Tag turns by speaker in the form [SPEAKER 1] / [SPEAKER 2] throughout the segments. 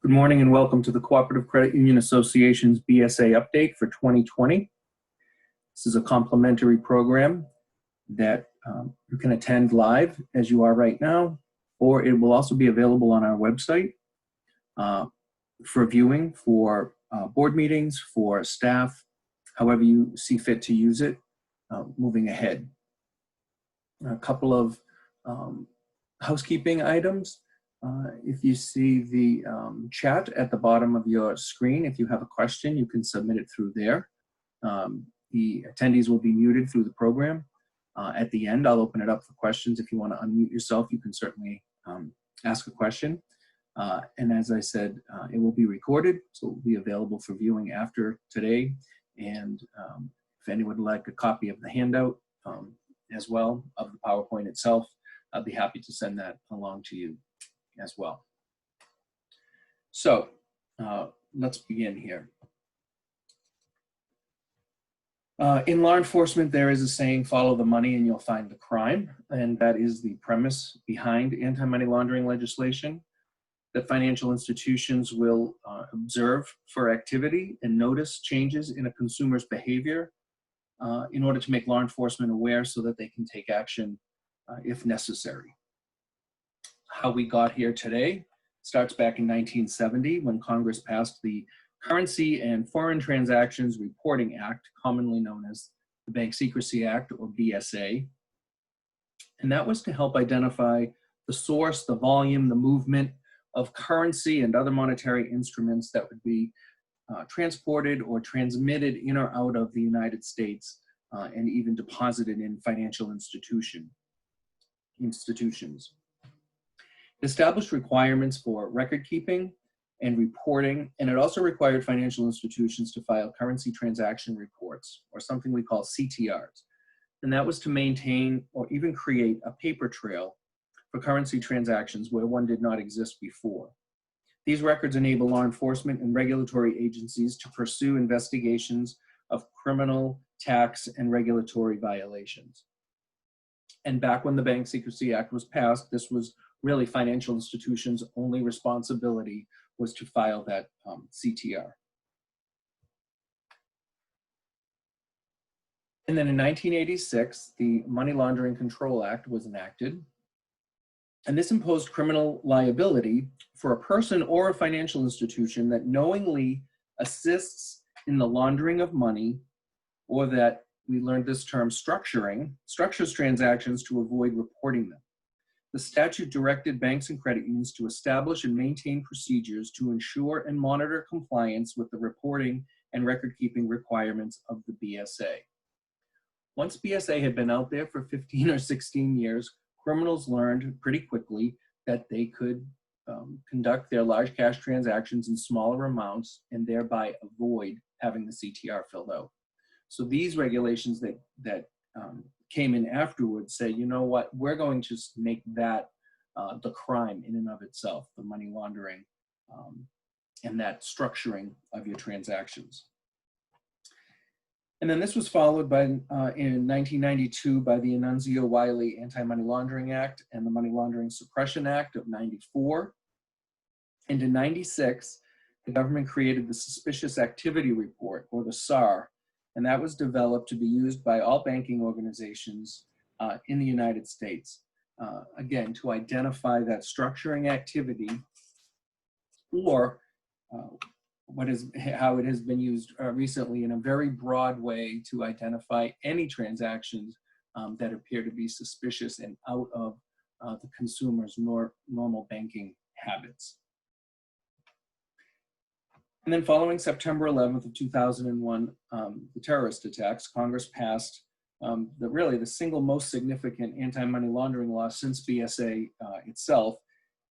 [SPEAKER 1] Good morning and welcome to the Cooperative Credit Union Association's BSA update for 2020. This is a complimentary program that you can attend live as you are right now, or it will also be available on our website for viewing for board meetings, for staff, however you see fit to use it moving ahead. A couple of housekeeping items. If you see the chat at the bottom of your screen, if you have a question, you can submit it through there. The attendees will be muted through the program. At the end, I'll open it up for questions. If you want to unmute yourself, you can certainly ask a question. And as I said, it will be recorded, so it will be available for viewing after today. And if anyone would like a copy of the handout as well, of the PowerPoint itself, I'd be happy to send that along to you as well. So let's begin here. In law enforcement, there is a saying, follow the money and you'll find the crime. And that is the premise behind anti-money laundering legislation, that financial institutions will observe for activity and notice changes in a consumer's behavior in order to make law enforcement aware so that they can take action if necessary. How we got here today starts back in 1970 when Congress passed the Currency and Foreign Transactions Reporting Act, commonly known as the Bank Secrecy Act, or BSA. And that was to help identify the source, the volume, the movement of currency and other monetary instruments that would be transported or transmitted in or out of the United States and even deposited in financial institutions. It established requirements for record keeping and reporting, and it also required financial institutions to file currency transaction reports, or something we call CTRs. And that was to maintain or even create a paper trail for currency transactions where one did not exist before. These records enable law enforcement and regulatory agencies to pursue investigations of criminal, tax, and regulatory violations. And back when the Bank Secrecy Act was passed, this was really financial institutions' only responsibility was to file that CTR. And then in 1986, the Money Laundering Control Act was enacted. And this imposed criminal liability for a person or a financial institution that knowingly assists in the laundering of money, or that, we learned this term, structures transactions to avoid reporting them. The statute directed banks and credit unions to establish and maintain procedures to ensure and monitor compliance with the reporting and record-keeping requirements of the BSA. Once BSA had been out there for 15 or 16 years, criminals learned pretty quickly that they could conduct their large cash transactions in smaller amounts and thereby avoid having the CTR filled out. So these regulations that came in afterwards say, you know what, we're going to make that the crime in and of itself, the money laundering and that structuring of your transactions. And then this was followed by, in 1992, by the Annunzio-Wiley Anti-Money Laundering Act and the Money Laundering Suppression Act of '94. And in '96, the government created the Suspicious Activity Report, or the SAR, and that was developed to be used by all banking organizations in the United States, again, to identify that structuring activity, or how it has been used recently in a very broad way to identify any transactions that appear to be suspicious and out of the consumer's normal banking habits. And then following September 11th of 2001, the terrorist attacks, Congress passed really the single most significant anti-money laundering law since BSA itself,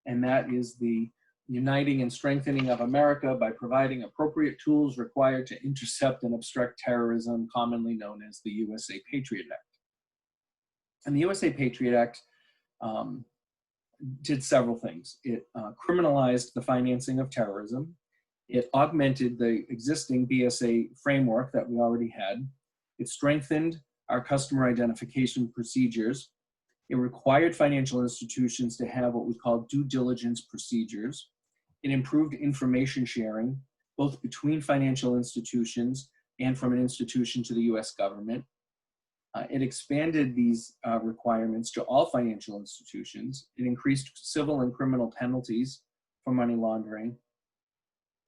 [SPEAKER 1] and that is the uniting and strengthening of America by providing appropriate tools required to intercept and obstruct terrorism, commonly known as the USA PATRIOT Act. And the USA PATRIOT Act did several things. It criminalized the financing of terrorism. It augmented the existing BSA framework that we already had. It strengthened our customer identification procedures. It required financial institutions to have what we call due diligence procedures. It improved information sharing, both between financial institutions and from an institution to the US government. It expanded these requirements to all financial institutions. It increased civil and criminal penalties for money laundering.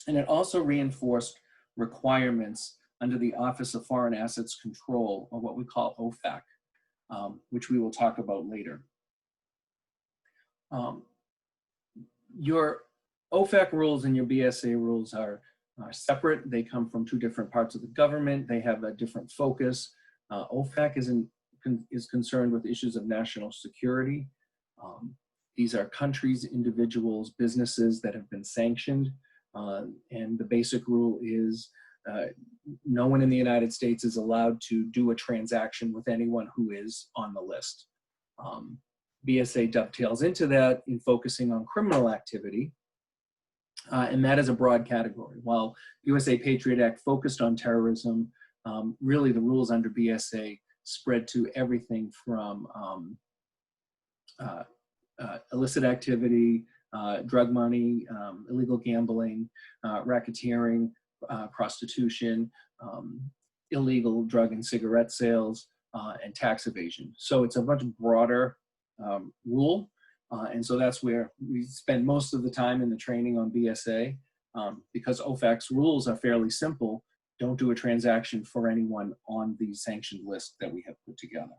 [SPEAKER 1] And it also reinforced requirements under the Office of Foreign Assets Control, or what we call OFAC, which we will talk about later. Your OFAC rules and your BSA rules are separate. They come from two different parts of the government. They have a different focus. OFAC is concerned with issues of national security. These are countries, individuals, businesses that have been sanctioned. And the basic rule is no one in the United States is allowed to do a transaction with anyone who is on the list. BSA dovetails into that in focusing on criminal activity, and that is a broad category. While USA PATRIOT Act focused on terrorism, really the rules under BSA spread to everything from illicit activity, drug money, illegal gambling, racketeering, prostitution, illegal drug and cigarette sales, and tax evasion. So it's a much broader rule. And so that's where we spend most of the time in the training on BSA, because OFAC's rules are fairly simple. Don't do a transaction for anyone on the sanctioned list that we have put together.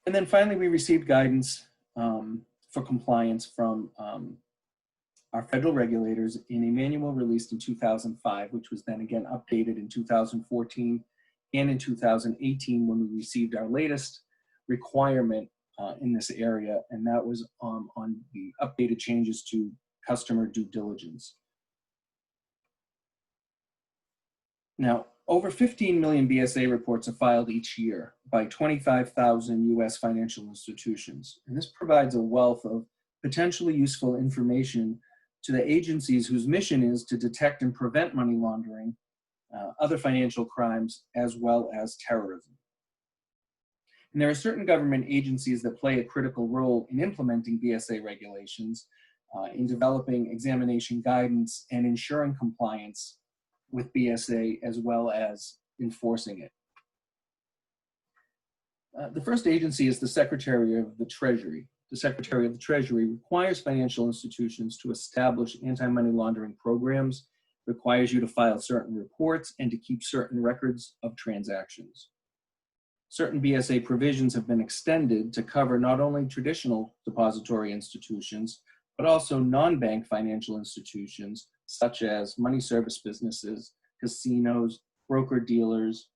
[SPEAKER 1] And then finally, we received guidance for compliance from our federal regulators in a manual released in 2005, which was then again updated in 2014 and in 2018 when we received our latest requirement in this area, and that was on the updated changes to customer due diligence. Now, over 15 million BSA reports are filed each year by 25,000 US financial institutions, and this provides a wealth of potentially useful information to the agencies whose mission is to detect and prevent money laundering, other financial crimes, as well as terrorism. And there are certain government agencies that play a critical role in implementing BSA regulations, in developing examination guidance and ensuring compliance with BSA, as well as enforcing it. The first agency is the Secretary of the Treasury. The Secretary of the Treasury requires financial institutions to establish anti-money laundering programs, requires you to file certain reports, and to keep certain records of transactions. Certain BSA provisions have been extended to cover not only traditional depository institutions, but also non-bank financial institutions, such as money service businesses, casinos, broker-dealers,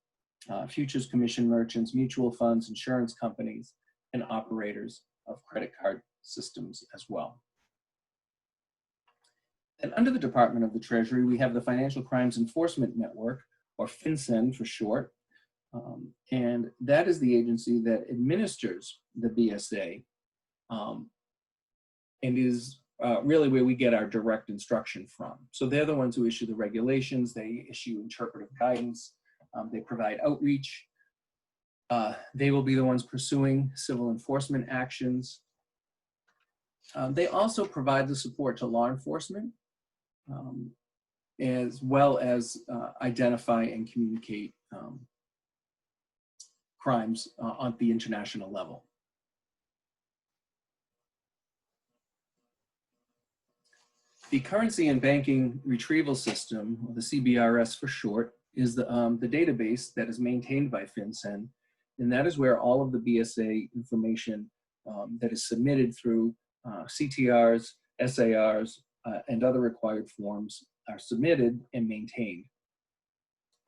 [SPEAKER 1] futures commission merchants, mutual funds, insurance companies, and operators of credit card systems as well. And under the Department of the Treasury, we have the Financial Crimes Enforcement Network, or FinCEN for short, and that is the agency that administers the BSA, and is really where we get our direct instruction from. So they're the ones who issue the regulations, they issue interpretive guidance, they provide outreach, they will be the ones pursuing civil enforcement actions. They also provide the support to law enforcement, as well as identify and communicate crimes on the international level. The Currency and Banking Retrieval System, or the CBRS for short, is the database that is maintained by FinCEN, and that is where all of the BSA information that is submitted through CTRs, SARs, and other required forms are submitted and maintained.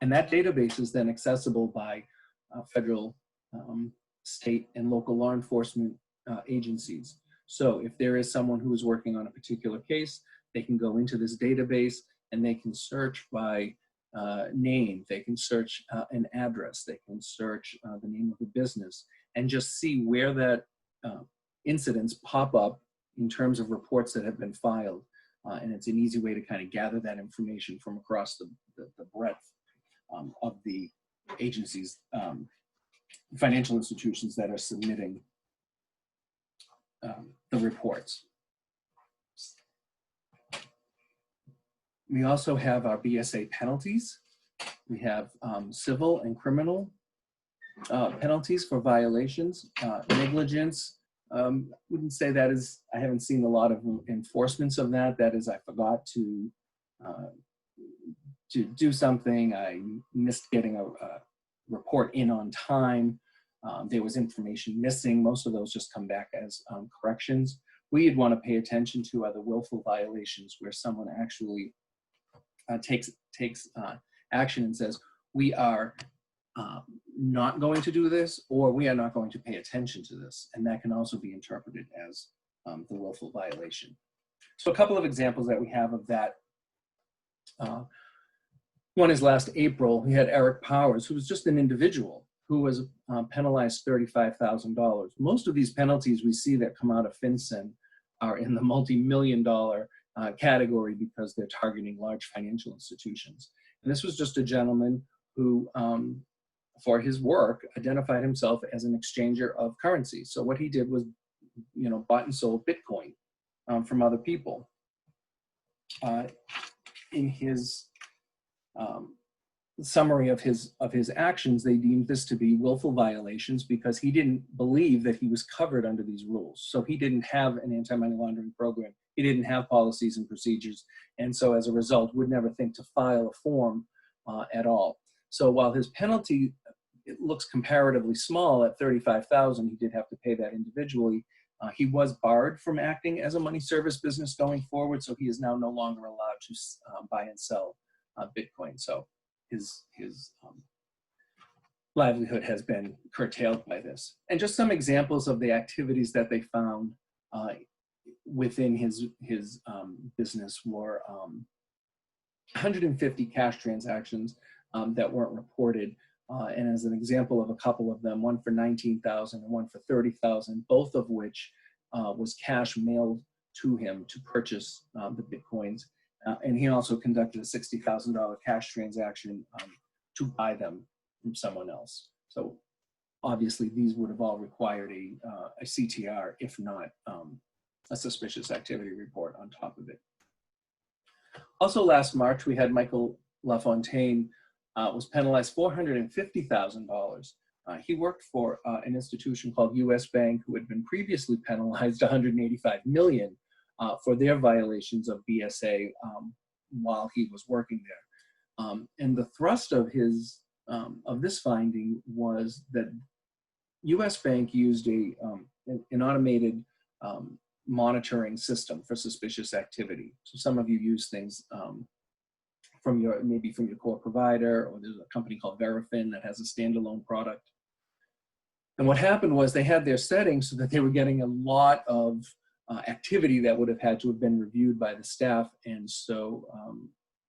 [SPEAKER 1] And that database is then accessible by federal, state, and local law enforcement agencies. So if there is someone who is working on a particular case, they can go into this database and they can search by name, they can search an address, they can search the name of the business, and just see where that incidents pop up in terms of reports that have been filed. And it's an easy way to kind of gather that information from across the breadth of the agencies, financial institutions that are submitting the reports. We also have our BSA penalties. We have civil and criminal penalties for violations, negligence. Wouldn't say that is, I haven't seen a lot of enforcements of that. That is, I forgot to do something. I missed getting a report in on time. There was information missing. Most of those just come back as corrections. We'd want to pay attention to other willful violations where someone actually takes action and says, we are not going to do this, or we are not going to pay attention to this. And that can also be interpreted as the willful violation. So a couple of examples that we have of that. One is last April, we had Eric Powers, who was just an individual who was penalized $35,000. Most of these penalties we see that come out of FinCEN are in the multi-million-dollar category because they're targeting large financial institutions. And this was just a gentleman who, for his work, identified himself as an exchanger of currency. So what he did was, bought and sold Bitcoin from other people. In his summary of his actions, they deemed this to be willful violations because he didn't believe that he was covered under these rules. So he didn't have an anti-money laundering program. He didn't have policies and procedures. And so as a result, would never think to file a form at all. So while his penalty, it looks comparatively small at $35,000, he did have to pay that individually. He was barred from acting as a money service business going forward. So he is now no longer allowed to buy and sell Bitcoin. So his livelihood has been curtailed by this. And just some examples of the activities that they found within his business were 150 cash transactions that weren't reported. And as an example of a couple of them, one for $19,000 and one for $30,000, both of which was cash mailed to him to purchase the Bitcoins. And he also conducted a $60,000 cash transaction to buy them from someone else. So obviously these would have all required a CTR, if not a suspicious activity report on top of it. Also last March, we had Michael LaFontaine was penalized $450,000. He worked for an institution called US Bank, who had been previously penalized $185 million for their violations of BSA while he was working there. And the thrust of this finding was that US Bank used an automated monitoring system for suspicious activity. So some of you use things maybe from your core provider, or there's a company called Verifin that has a standalone product. And what happened was they had their settings so that they were getting a lot of activity that would have had to have been reviewed by the staff. And so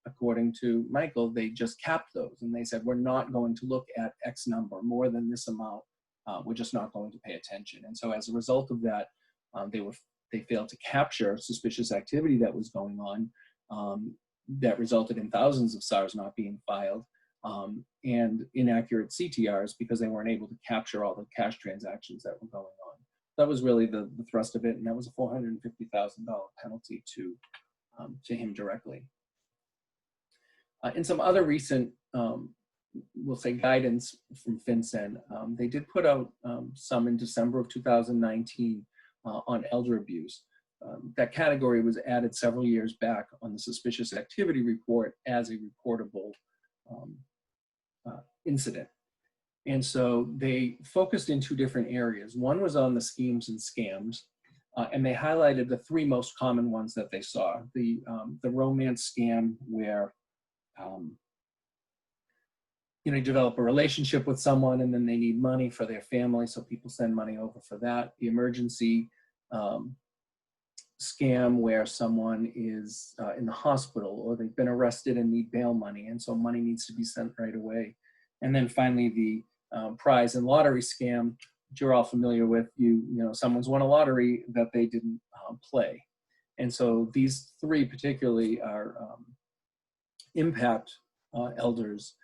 [SPEAKER 1] according to Michael, they just capped those. And they said, we're not going to look at X number, more than this amount. We're just not going to pay attention. And so as a result of that, they failed to capture suspicious activity that was going on. That resulted in thousands of SARs not being filed and inaccurate CTRs because they weren't able to capture all the cash transactions that were going on. That was really the thrust of it, and that was a $450,000 penalty to him directly. In some other recent, we'll say, guidance from FinCEN, they did put out some in December of 2019 on elder abuse. That category was added several years back on the suspicious activity report as a reportable incident. And so they focused in two different areas. One was on the schemes and scams, and they highlighted the three most common ones that they saw. The romance scam where you develop a relationship with someone and then they need money for their family, so people send money over for that. The emergency scam where someone is in the hospital or they've been arrested and need bail money, and so money needs to be sent right away. And then finally the prize and lottery scam, which you're all familiar with. Someone's won a lottery that they didn't play. And so these three particularly are impact elders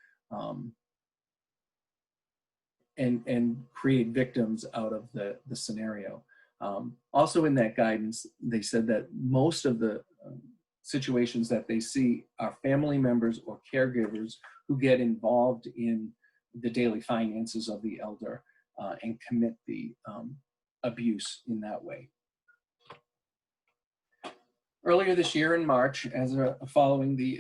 [SPEAKER 1] and create victims out of the scenario. Also in that guidance, they said that most of the situations that they see are family members or caregivers who get involved in the daily finances of the elder and commit the abuse in that way. Earlier this year in March, as following the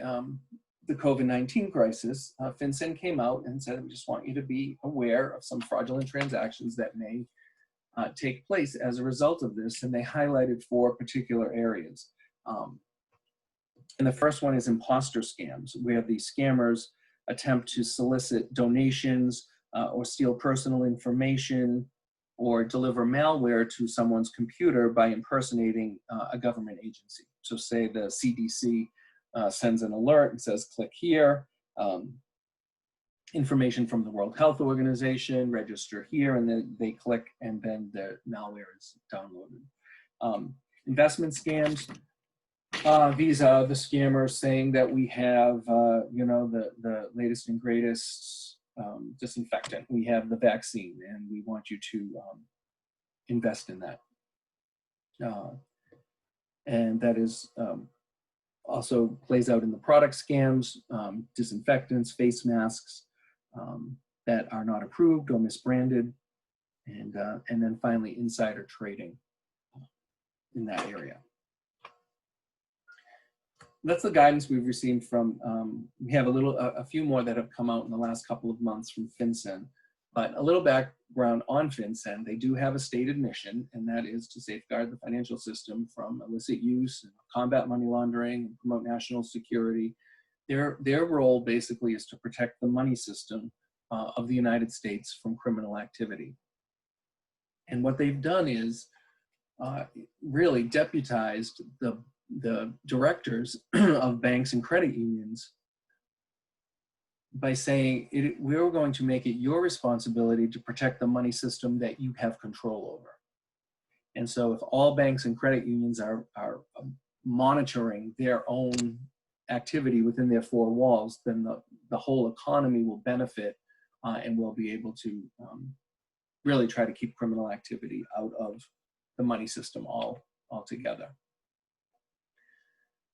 [SPEAKER 1] COVID-19 crisis, FinCEN came out and said, we just want you to be aware of some fraudulent transactions that may take place as a result of this, and they highlighted 4 particular areas. And the first one is imposter scams, where the scammers attempt to solicit donations or steal personal information or deliver malware to someone's computer by impersonating a government agency. So say the CDC sends an alert and says, click here, information from the World Health Organization, register here, and then they click and then the malware is downloaded. Investment scams. These are the scammers saying that we have, you know, the latest and greatest disinfectant. We have the vaccine, and we want you to invest in that. And that is also plays out in the product scams, disinfectants, face masks that are not approved or misbranded, and then finally insider trading in that area. That's the guidance we've received from, we have a few more that have come out in the last couple of months from FinCEN, but a little background on FinCEN. They do have a stated mission, and that is to safeguard the financial system from illicit use, and combat money laundering, and promote national security. Their role basically is to protect the money system of the United States from criminal activity. And what they've done is really deputized the directors of banks and credit unions by saying, we're going to make it your responsibility to protect the money system that you have control over. And so if all banks and credit unions are monitoring their own activity within their 4 walls, then the whole economy will benefit and will be able to really try to keep criminal activity out of the money system altogether.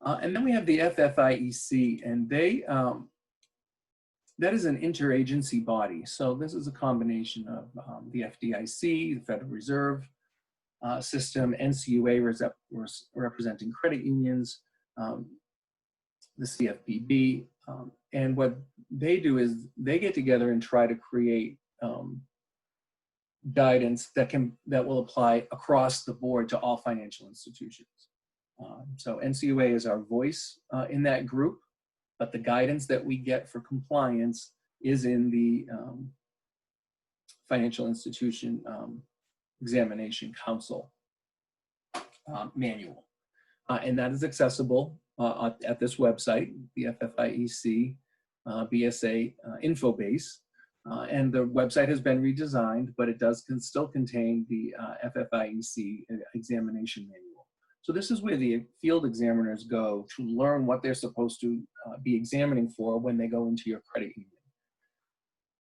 [SPEAKER 1] And then we have the FFIEC, and that is an interagency body. So this is a combination of the FDIC, the Federal Reserve System, NCUA representing credit unions, the CFPB, and what they do is they get together and try to create guidance that will apply across the board to all financial institutions. So NCUA is our voice in that group, but the guidance that we get for compliance is in the Financial Institution Examination Council manual. And that is accessible at this website, the FFIEC BSA info base. And the website has been redesigned, but it does still contain the FFIEC examination manual. So this is where the field examiners go to learn what they're supposed to be examining for when they go into your credit union.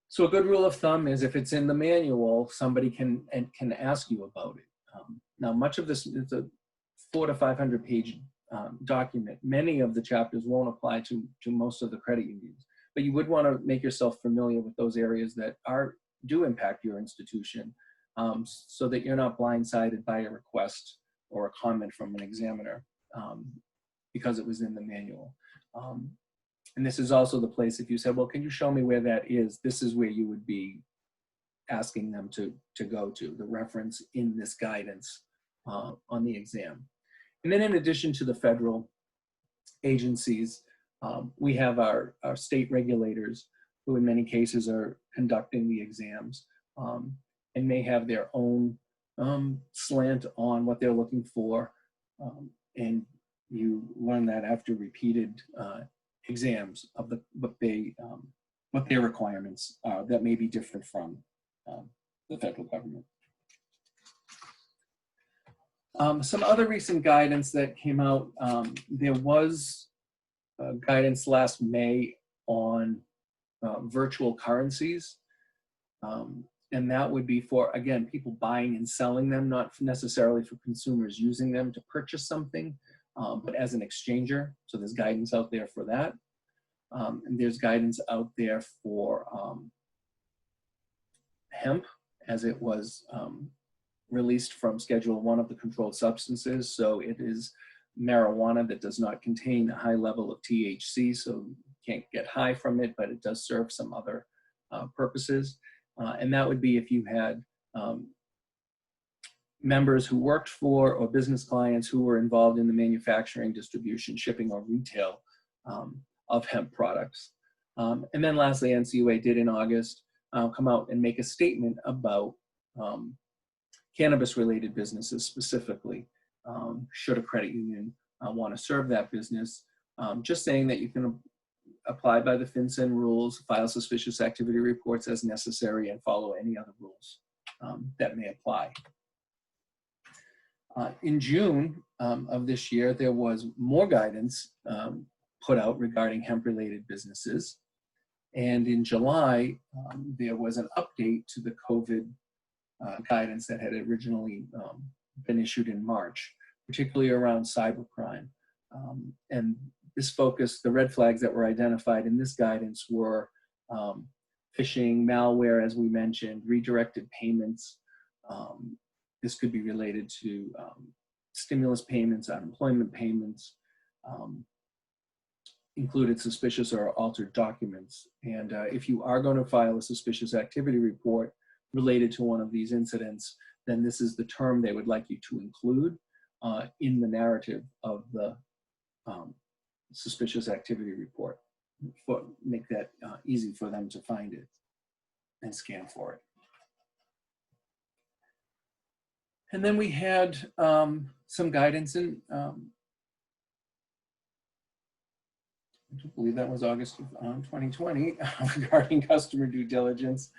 [SPEAKER 1] So a good rule of thumb is if it's in the manual, somebody can ask you about it. Now, much of this is a 400 to 500 page document. Many of the chapters won't apply to most of the credit unions, but you would want to make yourself familiar with those areas that do impact your institution, so that you're not blindsided by a request or a comment from an examiner because it was in the manual. And this is also the place, if you said, well, can you show me where that is? This is where you would be asking them to go to, the reference in this guidance on the exam. And then in addition to the federal agencies, we have our state regulators who in many cases are conducting the exams and may have their own slant on what they're looking for, and you learn that after repeated exams of what their requirements are that may be different from the federal government. Some other recent guidance that came out, there was guidance last May on virtual currencies. And that would be for, again, people buying and selling them, not necessarily for consumers using them to purchase something, but as an exchanger. So there's guidance out there for that. And there's guidance out there for hemp, as it was released from Schedule 1 of the controlled substances. So it is marijuana that does not contain a high level of THC, so you can't get high from it, but it does serve some other purposes. And that would be if you had members who worked for or business clients who were involved in the manufacturing, distribution, shipping, or retail of hemp products. And then lastly, NCUA did in August come out and make a statement about cannabis-related businesses specifically. Should a credit union want to serve that business, just saying that you can apply by the FinCEN rules, file suspicious activity reports as necessary, and follow any other rules that may apply. In June of this year, there was more guidance put out regarding hemp-related businesses. And in July, there was an update to the COVID guidance that had originally been issued in March, particularly around cybercrime. And this focus, the red flags that were identified in this guidance were phishing, malware, as we mentioned, redirected payments. This could be related to stimulus payments, unemployment payments, included suspicious or altered documents. And if you are going to file a suspicious activity report related to one of these incidents, then this is the term they would like you to include in the narrative of the suspicious activity report, make that easy for them to find it and scan for it. And then we had some guidance in, I believe that was August of 2020, regarding customer due diligence.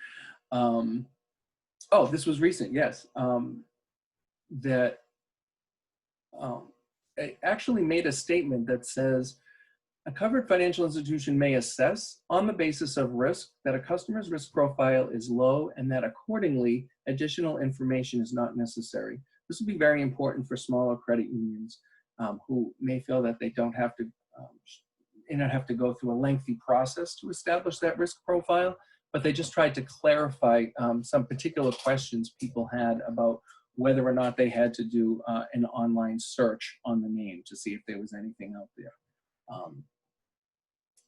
[SPEAKER 1] Oh, this was recent, yes. That it actually made a statement that says, a covered financial institution may assess on the basis of risk that a customer's risk profile is low and that accordingly, additional information is not necessary. This will be very important for smaller credit unions who may feel that they don't have to, have to go through a lengthy process to establish that risk profile, but they just tried to clarify some particular questions people had about whether or not they had to do an online search on the name to see if there was anything out there.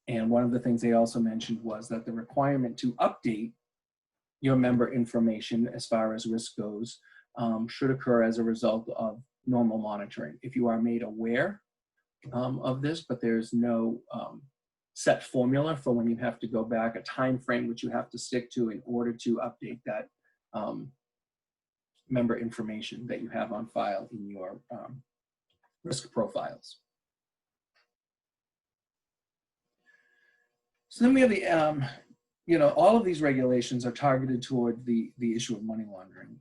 [SPEAKER 1] And one of the things they also mentioned was that the requirement to update your member information as far as risk goes should occur as a result of normal monitoring. If you are made aware of this, but there's no set formula for when you have to go back, a time frame which you have to stick to in order to update that member information that you have on file in your risk profiles. So then we have the, all of these regulations are targeted toward the issue of money laundering.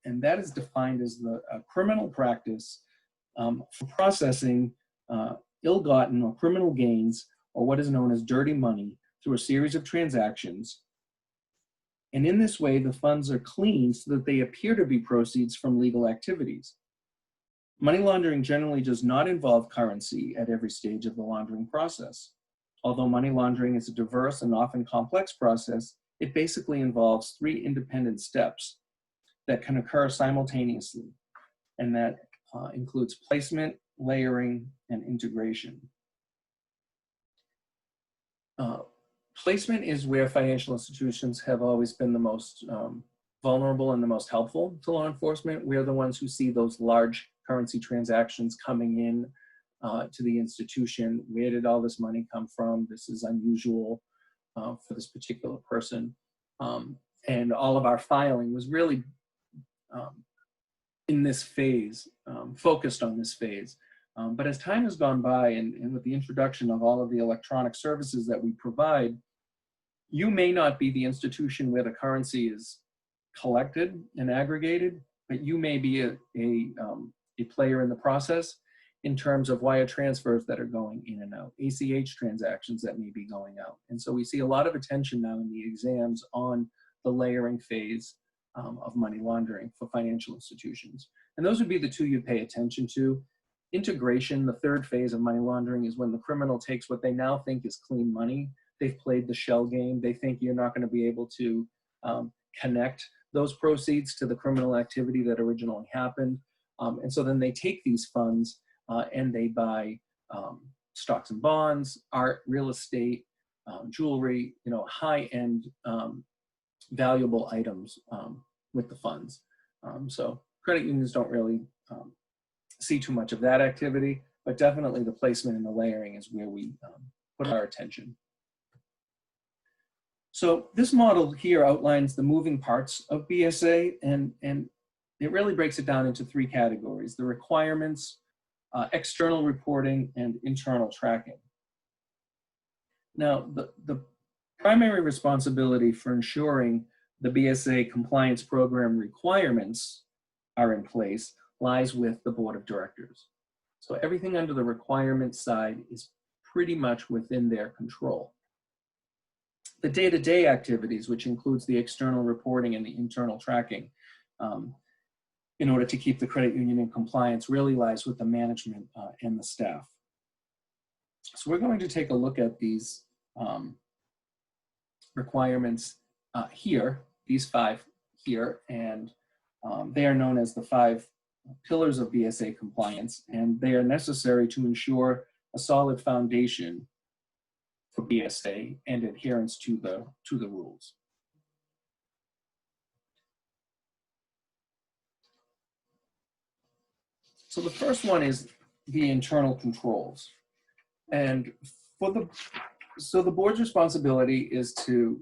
[SPEAKER 1] And that is defined as the criminal practice for processing ill-gotten or criminal gains, or what is known as dirty money, through a series of transactions. And in this way, the funds are cleaned so that they appear to be proceeds from legal activities. Money laundering generally does not involve currency at every stage of the laundering process. Although money laundering is a diverse and often complex process, it basically involves 3 independent steps that can occur simultaneously, and that includes placement, layering, and integration. Placement is where financial institutions have always been the most vulnerable and the most helpful to law enforcement. We're the ones who see those large currency transactions coming in to the institution. Where did all this money come from? This is unusual for this particular person. And all of our filing was really in this phase, focused on this phase. But as time has gone by, and with the introduction of all of the electronic services that we provide, you may not be the institution where the currency is collected and aggregated, but you may be a player in the process in terms of wire transfers that are going in and out, ACH transactions that may be going out. And so we see a lot of attention now in the exams on the layering phase of money laundering for financial institutions. And those would be the two you pay attention to. Integration, the third phase of money laundering, is when the criminal takes what they now think is clean money. They've played the shell game. They think you're not going to be able to connect those proceeds to the criminal activity that originally happened. And so then they take these funds and they buy stocks and bonds, art, real estate, jewelry, high-end valuable items with the funds. So credit unions don't really see too much of that activity, but definitely the placement and the layering is where we put our attention. So this model here outlines the moving parts of BSA, and it really breaks it down into three categories: the requirements, external reporting, and internal tracking. Now, the primary responsibility for ensuring the BSA compliance program requirements are in place lies with the board of directors. So everything under the requirements side is pretty much within their control. The day-to-day activities, which includes the external reporting and the internal tracking, in order to keep the credit union in compliance, really lies with the management and the staff. So we're going to take a look at these requirements here, these five here, and they are known as the 5 pillars of BSA compliance, and they are necessary to ensure a solid foundation for BSA and adherence to the rules. So the first one is the internal controls. And so the board's responsibility is to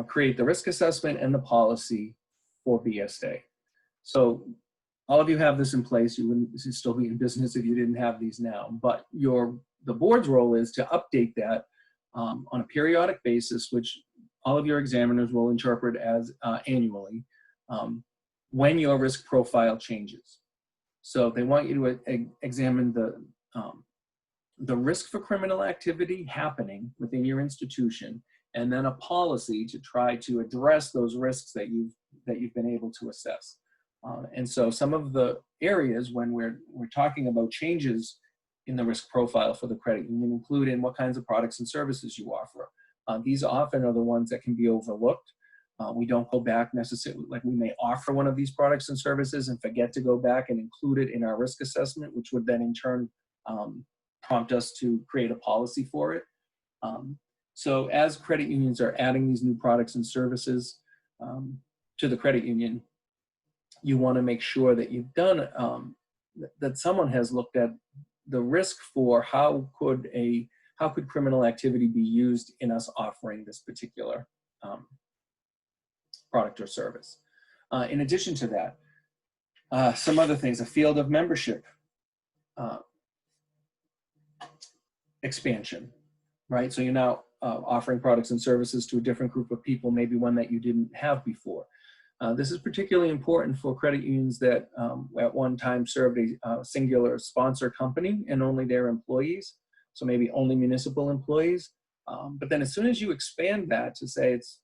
[SPEAKER 1] create the risk assessment and the policy for BSA. So all of you have this in place. You wouldn't still be in business if you didn't have these now. But the board's role is to update that on a periodic basis, which all of your examiners will interpret as annually, when your risk profile changes. So they want you to examine the risk for criminal activity happening within your institution, and then a policy to try to address those risks that you've been able to assess. And so some of the areas when we're talking about changes in the risk profile for the credit union include in what kinds of products and services you offer. These often are the ones that can be overlooked. We don't go back necessarily, like we may offer one of these products and services and forget to go back and include it in our risk assessment, which would then in turn prompt us to create a policy for it. So as credit unions are adding these new products and services to the credit union, you want to make sure that you've done, that someone has looked at the risk for how could criminal activity be used in us offering this particular product or service. In addition to that, some other things, a field of membership expansion, right? So you're now offering products and services to a different group of people, maybe one that you didn't have before. This is particularly important for credit unions that at one time served a singular sponsor company and only their employees, so maybe only municipal employees. But then as soon as you expand that to say it's,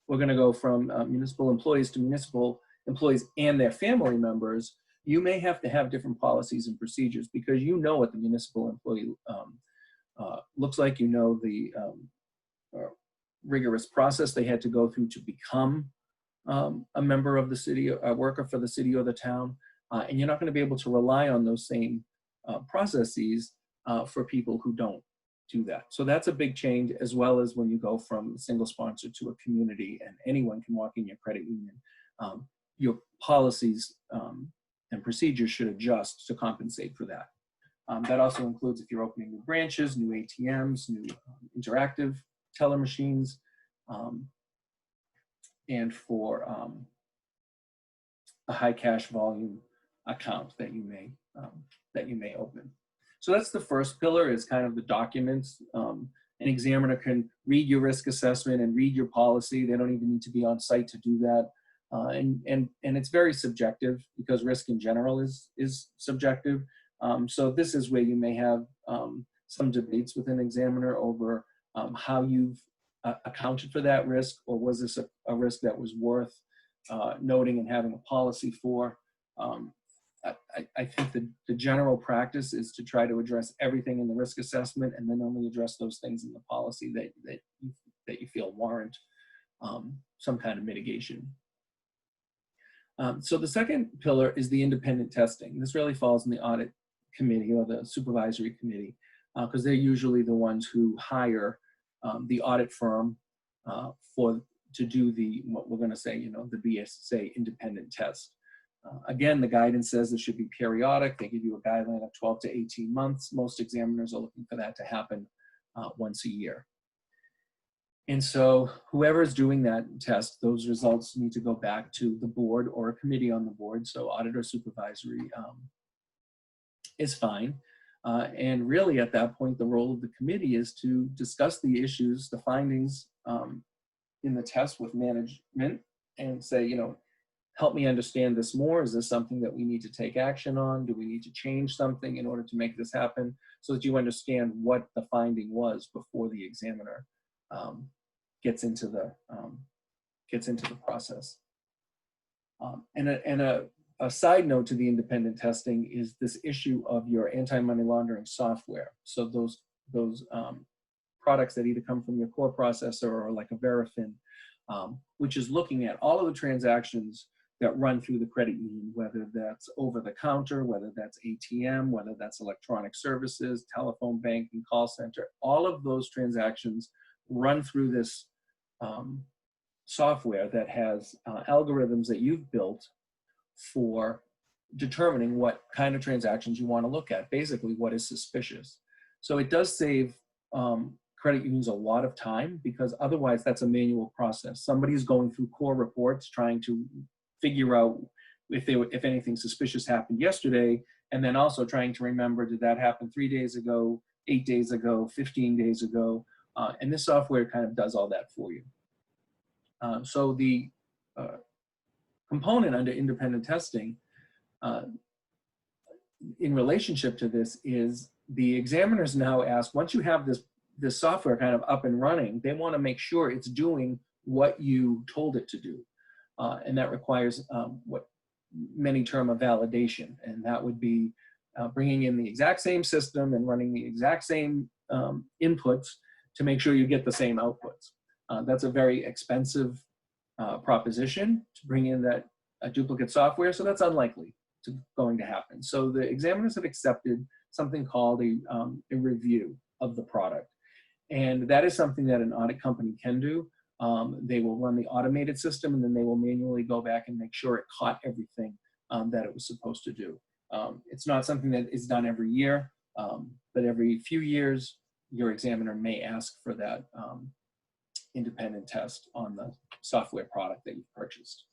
[SPEAKER 1] we're going to go from municipal employees to municipal employees and their family members, you may have to have different policies and procedures because you know what the municipal employee looks like, the rigorous process they had to go through to become a member of the city, a worker for the city or the town, and you're not going to be able to rely on those same processes for people who don't do that. So that's a big change, as well as when you go from a single sponsor to a community and anyone can walk in your credit union. Your policies and procedures should adjust to compensate for that. That also includes if you're opening new branches, new ATMs, new interactive teller machines, and for a high cash volume account that you may open. So that's the first pillar, is kind of the documents. An examiner can read your risk assessment and read your policy. They don't even need to be on site to do that. And it's very subjective because risk in general is subjective. So this is where you may have some debates with an examiner over how you've accounted for that risk, or was this a risk that was worth noting and having a policy for? I think the general practice is to try to address everything in the risk assessment and then only address those things in the policy that you feel warrant some kind of mitigation. So the second pillar is the independent testing. This really falls in the audit committee or the supervisory committee, because they're usually the ones who hire the audit firm to do what we're going to say, the BSA independent test. Again, the guidance says it should be periodic. They give you a guideline of 12 to 18 months. Most examiners are looking for that to happen once a year. And so whoever is doing that test, those results need to go back to the board or a committee on the board. So audit or supervisory is fine. And really at that point, the role of the committee is to discuss the issues, the findings in the test with management and say, help me understand this more. Is this something that we need to take action on? Do we need to change something in order to make this happen, so that you understand what the finding was before the examiner gets into the process. And a side note to the independent testing is this issue of your anti-money laundering software. So those products that either come from your core processor or like a Verifin, which is looking at all of the transactions that run through the credit union, whether that's over the counter, whether that's ATM, whether that's electronic services, telephone banking, call center. All of those transactions run through this software that has algorithms that you've built for determining what kind of transactions you want to look at, basically what is suspicious. So it does save credit unions a lot of time, because otherwise that's a manual process. Somebody's going through core reports trying to figure out if anything suspicious happened yesterday, and then also trying to remember, did that happen 3 days ago, 8 days ago, 15 days ago? And this software kind of does all that for you. So the component under independent testing in relationship to this is the examiners now ask, once you have this software kind of up and running, they want to make sure it's doing what you told it to do. And that requires what many term a validation. And that would be bringing in the exact same system and running the exact same inputs to make sure you get the same outputs. That's a very expensive proposition to bring in a duplicate software, so that's unlikely going to happen. So the examiners have accepted something called a review of the product. And that is something that an audit company can do. They will run the automated system, and then they will manually go back and make sure it caught everything that it was supposed to do. It's not something that is done every year, but every few years, your examiner may ask for that independent test on the software product that you've purchased.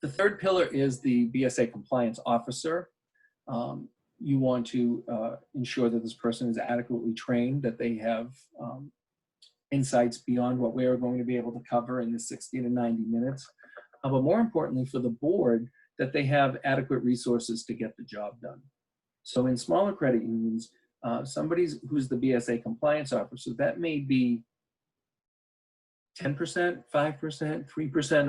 [SPEAKER 1] The third pillar is the BSA Compliance Officer. You want to ensure that this person is adequately trained, that they have insights beyond what we're going to be able to cover in the 60 to 90 minutes. But more importantly for the board, that they have adequate resources to get the job done. So in smaller credit unions, somebody who's the BSA Compliance Officer, that may be 10%, 5%, 3%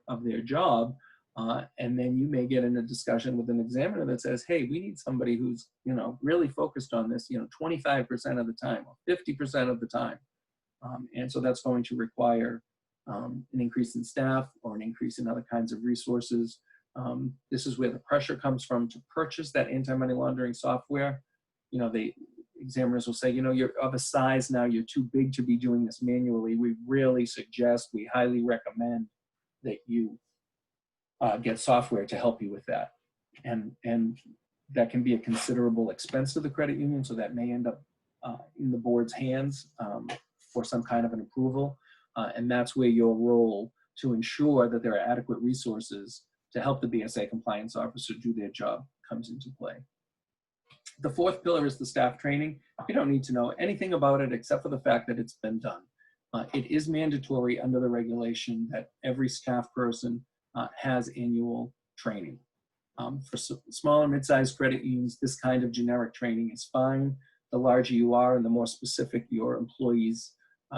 [SPEAKER 1] of their job. And then you may get in a discussion with an examiner that says, hey, we need somebody who's really focused on this 25% of the time or 50% of the time. And so that's going to require an increase in staff or an increase in other kinds of resources. This is where the pressure comes from to purchase that anti-money laundering software. The examiners will say, you're of a size now, you're too big to be doing this manually. We really suggest, we highly recommend that you get software to help you with that. And that can be a considerable expense to the credit union, so that may end up in the board's hands for some kind of an approval. And that's where your role to ensure that there are adequate resources to help the BSA Compliance Officer do their job comes into play. The fourth pillar is the staff training. You don't need to know anything about it except for the fact that it's been done. It is mandatory under the regulation that every staff person has annual training. For small and mid-sized credit unions, this kind of generic training is fine. The larger you are and the more specific your employees'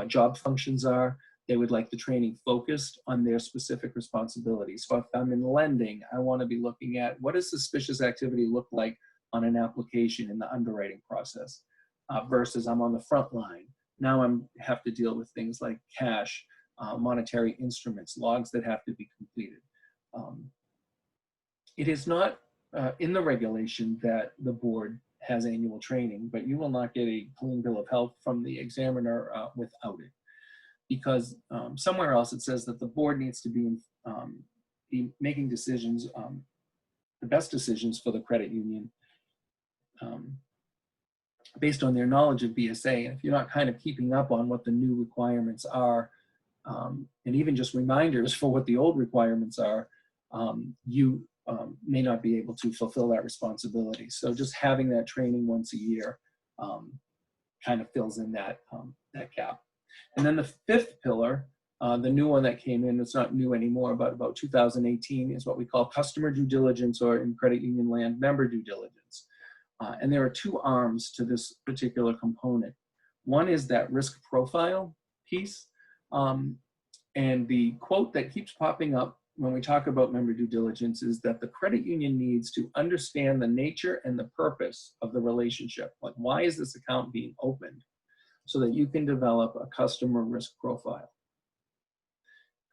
[SPEAKER 1] job functions are. They would like the training focused on their specific responsibilities. So if I'm in lending, I want to be looking at what does suspicious activity look like on an application in the underwriting process versus I'm on the front line. Now I have to deal with things like cash, monetary instruments, logs that have to be completed. It is not in the regulation that the board has annual training, but you will not get a clean bill of health from the examiner without it. Because somewhere else it says that the board needs to be making decisions, the best decisions for the credit union based on their knowledge of BSA. And if you're not kind of keeping up on what the new requirements are, and even just reminders for what the old requirements are, you may not be able to fulfill that responsibility. So just having that training once a year kind of fills in that gap. And then the fifth pillar, the new one that came in, it's not new anymore, but about 2018, is what we call customer due diligence, or in credit union land, member due diligence. And there are two arms to this particular component. One is that risk profile piece. And the quote that keeps popping up when we talk about member due diligence is that the credit union needs to understand the nature and the purpose of the relationship. Like, why is this account being opened? So that you can develop a customer risk profile.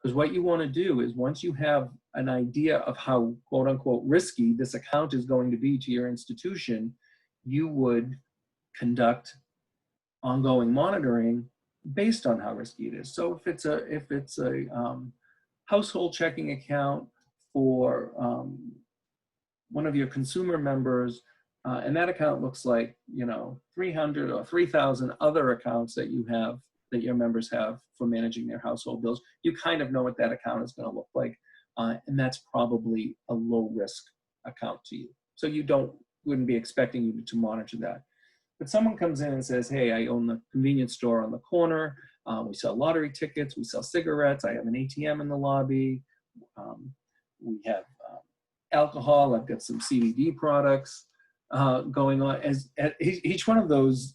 [SPEAKER 1] Because what you want to do is, once you have an idea of how quote unquote risky this account is going to be to your institution, you would conduct ongoing monitoring based on how risky it is. So if it's a household checking account for one of your consumer members, and that account looks like, 300 or 3,000 other accounts that you have, that your members have for managing their household bills, you kind of know what that account is going to look like. And that's probably a low risk account to you. So you wouldn't be expecting you to monitor that. But someone comes in and says, hey, I own the convenience store on the corner. We sell lottery tickets. We sell cigarettes. I have an ATM in the lobby. We have alcohol. I've got some CBD products going on. As each one of those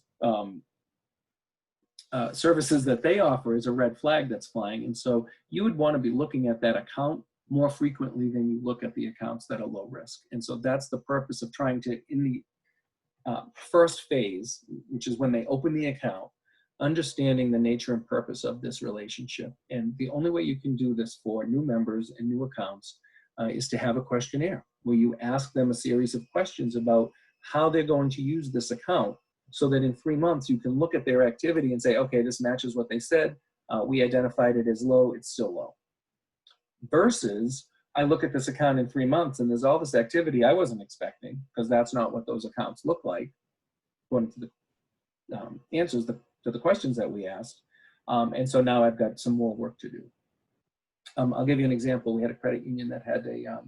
[SPEAKER 1] services that they offer is a red flag that's flying. And so you would want to be looking at that account more frequently than you look at the accounts that are low risk. And so that's the purpose of trying to, in the first phase, which is when they open the account, understanding the nature and purpose of this relationship. And the only way you can do this for new members and new accounts is to have a questionnaire where you ask them a series of questions about how they're going to use this account, so that in 3 months you can look at their activity and say, okay, this matches what they said. We identified it as low, it's still low. Versus, I look at this account in 3 months and there's all this activity I wasn't expecting, because that's not what those accounts look like, according to the answers to the questions that we asked. And so now I've got some more work to do. I'll give you an example. We had a credit union that had a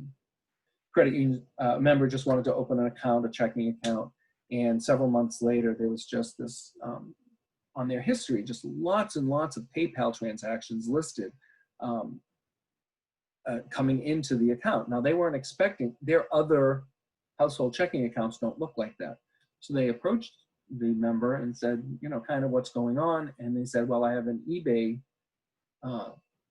[SPEAKER 1] credit union member just wanted to open an account, a checking account. And several months later, there was just this, on their history, just lots and lots of PayPal transactions listed coming into the account. Now, they weren't expecting, their other household checking accounts don't look like that. So they approached the member and said, kind of what's going on. And they said, well, I have an eBay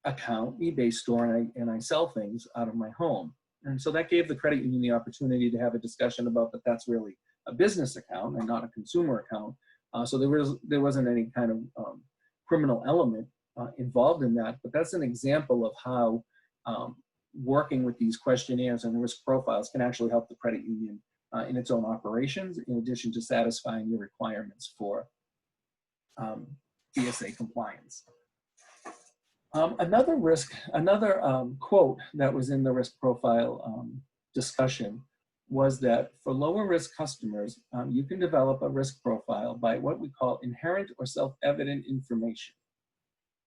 [SPEAKER 1] account, eBay store, and I sell things out of my home. And so that gave the credit union the opportunity to have a discussion about that that's really a business account and not a consumer account. So there wasn't any kind of criminal element involved in that, but that's an example of how working with these questionnaires and risk profiles can actually help the credit union in its own operations, in addition to satisfying the requirements for BSA compliance. Another quote that was in the risk profile discussion was that for lower risk customers, you can develop a risk profile by what we call inherent or self-evident information.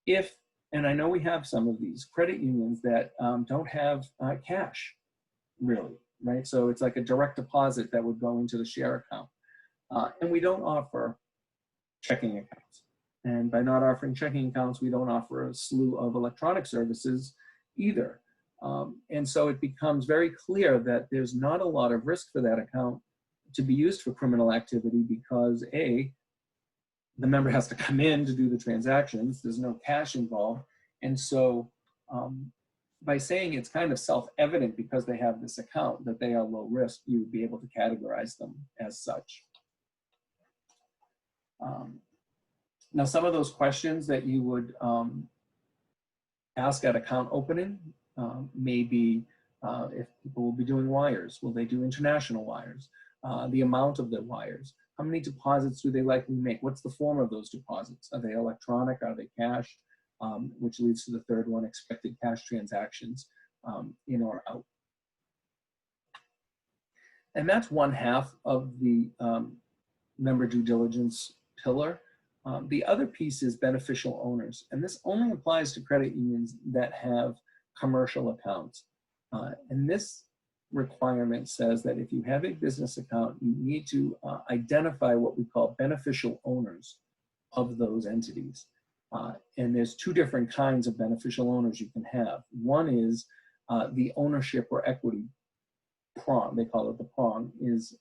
[SPEAKER 1] If, and I know we have some of these credit unions that don't have cash, really, right? So it's like a direct deposit that would go into the share account. And we don't offer checking accounts. And by not offering checking accounts, we don't offer a slew of electronic services either. And so it becomes very clear that there's not a lot of risk for that account to be used for criminal activity because A, the member has to come in to do the transactions. There's no cash involved. And so by saying it's kind of self-evident because they have this account that they are low risk, you would be able to categorize them as such. Now, some of those questions that you would ask at account opening may be if people will be doing wires, will they do international wires? The amount of the wires, how many deposits do they likely make? What's the form of those deposits? Are they electronic? Are they cash? Which leads to the third one, expected cash transactions in or out. And that's one half of the member due diligence pillar. The other piece is beneficial owners, and this only applies to credit unions that have commercial accounts. And this requirement says that if you have a business account, you need to identify what we call beneficial owners of those entities. And there's two different kinds of beneficial owners you can have. One is the ownership or equity prong, they call it the prong, is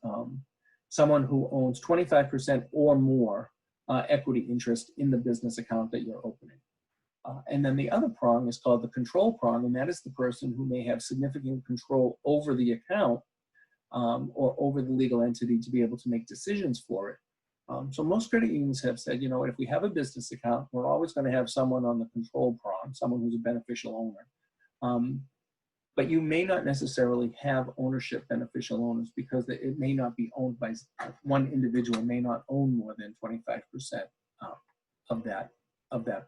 [SPEAKER 1] someone who owns 25% or more equity interest in the business account that you're opening. And then the other prong is called the control prong, and that is the person who may have significant control over the account or over the legal entity to be able to make decisions for it. So most credit unions have said, you know what, if we have a business account, we're always going to have someone on the control prong, someone who's a beneficial owner. But you may not necessarily have ownership beneficial owners because it may not be owned by one individual, may not own more than 25% of that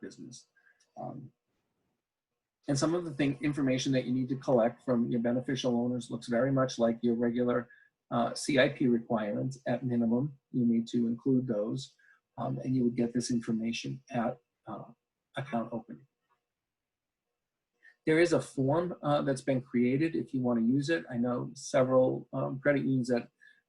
[SPEAKER 1] business. And some of the information that you need to collect from your beneficial owners looks very much like your regular CIP requirements. At minimum, you need to include those, and you would get this information at account opening. There is a form that's been created if you want to use it. I know several credit unions that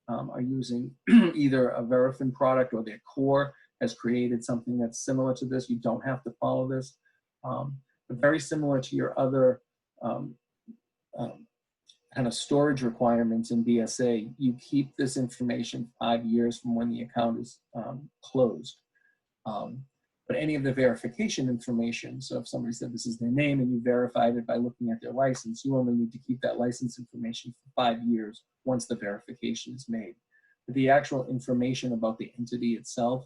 [SPEAKER 1] are using either a Verifin product or their core has created something that's similar to this. You don't have to follow this. But very similar to your other kind of storage requirements in BSA, you keep this information 5 years from when the account is closed. But any of the verification information, so if somebody said this is their name and you verified it by looking at their license, you only need to keep that license information for 5 years once the verification is made. But the actual information about the entity itself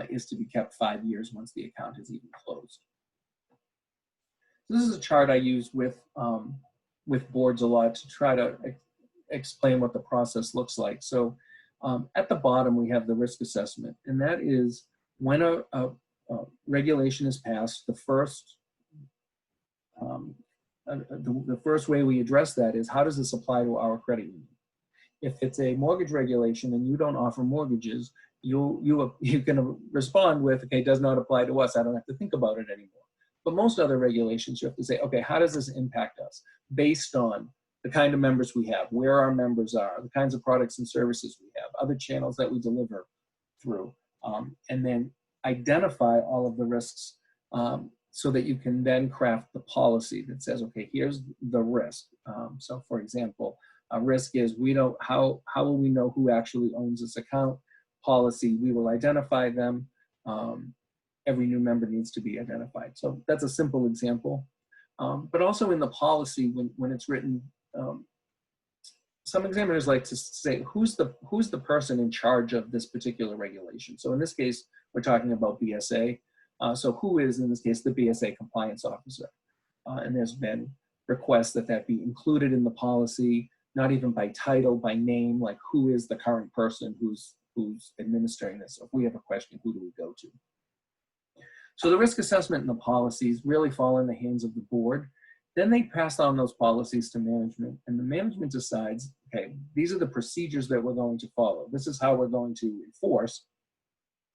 [SPEAKER 1] is to be kept 5 years once the account is even closed. This is a chart I use with boards a lot to try to explain what the process looks like. So at the bottom, we have the risk assessment, and that is when a regulation is passed, the first way we address that is how does this apply to our credit union? If it's a mortgage regulation and you don't offer mortgages, you can respond with, okay, does not apply to us. I don't have to think about it anymore. But most other regulations, you have to say, okay, how does this impact us based on the kind of members we have, where our members are, the kinds of products and services we have, other channels that we deliver through, and then identify all of the risks so that you can then craft the policy that says, okay, here's the risk. So for example, a risk is how will we know who actually owns this account? Policy, we will identify them. Every new member needs to be identified. So that's a simple example. But also in the policy, when it's written, some examiners like to say, who's the person in charge of this particular regulation? So in this case, we're talking about BSA. So who is, in this case, the BSA Compliance Officer? And there's been requests that be included in the policy, not even by title, by name, like who is the current person who's administering this? So if we have a question, who do we go to? So the risk assessment and the policies really fall in the hands of the board. Then they pass on those policies to management, and the management decides, okay, these are the procedures that we're going to follow. This is how we're going to enforce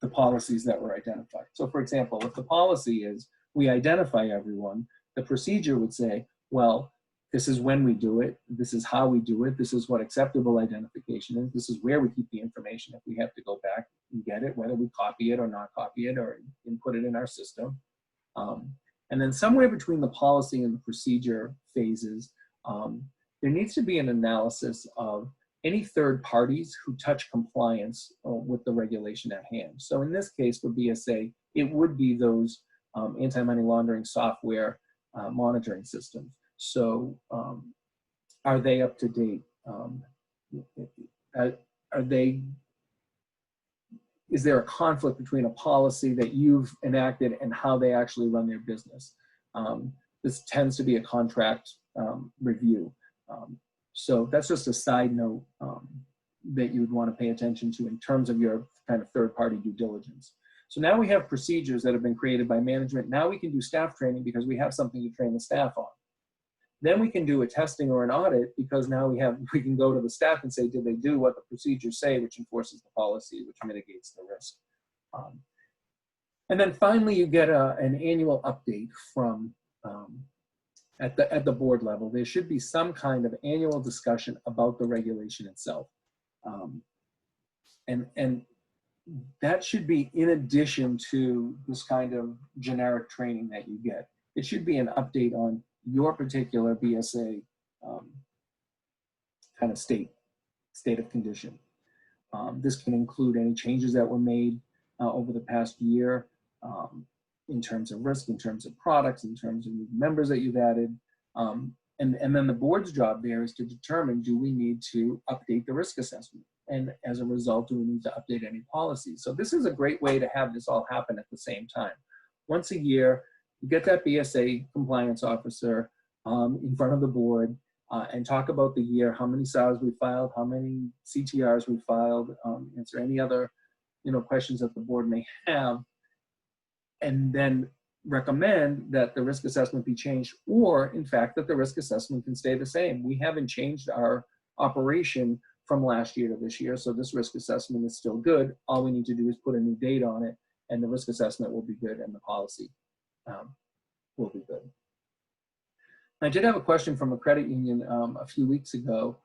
[SPEAKER 1] the policies that were identified. So for example, if the policy is we identify everyone, the procedure would say, well, this is when we do it, this is how we do it, this is what acceptable identification is, this is where we keep the information if we have to go back and get it, whether we copy it or not copy it or input it in our system. And then somewhere between the policy and the procedure phases, there needs to be an analysis of any third parties who touch compliance with the regulation at hand. So in this case for BSA, it would be those anti-money laundering software monitoring systems. So are they up to date? Is there a conflict between a policy that you've enacted and how they actually run their business? This tends to be a contract review. So that's just a side note that you would want to pay attention to in terms of your kind of third-party due diligence. So now we have procedures that have been created by management. Now we can do staff training because we have something to train the staff on. Then we can do a testing or an audit because now we can go to the staff and say, did they do what the procedures say, which enforces the policy, which mitigates the risk. And then finally, you get an annual update from at the board level. There should be some kind of annual discussion about the regulation itself. And that should be in addition to this kind of generic training that you get. It should be an update on your particular BSA kind of state of condition. This can include any changes that were made over the past year in terms of risk, in terms of products, in terms of members that you've added. And then the board's job there is to determine, do we need to update the risk assessment? And as a result, do we need to update any policies? So this is a great way to have this all happen at the same time. Once a year, you get that BSA Compliance Officer in front of the board and talk about the year, how many SARs we filed, how many CTRs we filed, answer any other questions that the board may have, and then recommend that the risk assessment be changed, or in fact that the risk assessment can stay the same. We haven't changed our operation from last year to this year, so this risk assessment is still good. All we need to do is put a new date on it, and the risk assessment will be good, and the policy will be good. I did have a question from a credit union a few weeks ago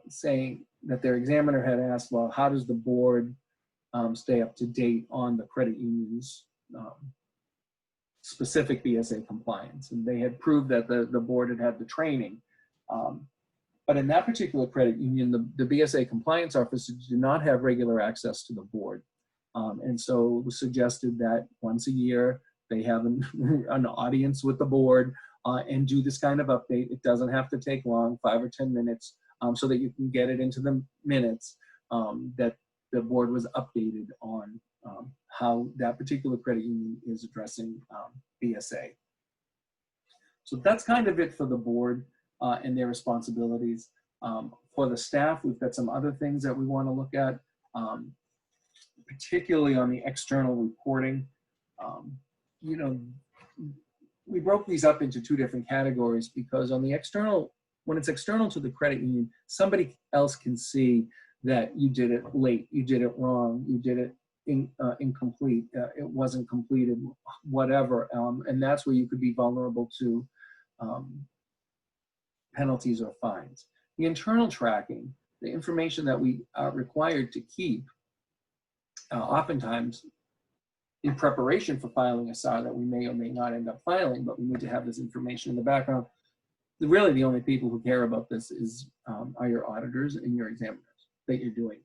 [SPEAKER 1] saying that their examiner had asked, well, how does the board stay up to date on the credit union's specific BSA compliance? And they had proved that the board had the training. But in that particular credit union, the BSA compliance officer did not have regular access to the board. And so it was suggested that once a year, they have an audience with the board and do this kind of update. It doesn't have to take long, 5 or 10 minutes, so that you can get it into the minutes that the board was updated on how that particular credit union is addressing BSA. So that's kind of it for the board and their responsibilities. For the staff, we've got some other things that we want to look at, particularly on the external reporting. We broke these up into 2 different categories because on the external, when it's external to the credit union, somebody else can see that you did it late, you did it wrong, you did it incomplete, it wasn't completed, whatever. And that's where you could be vulnerable to penalties or fines. The internal tracking, the information that we are required to keep, oftentimes in preparation for filing a SAR that we may or may not end up filing, but we need to have this information in the background. Really, the only people who care about this are your auditors and your examiners that you're doing.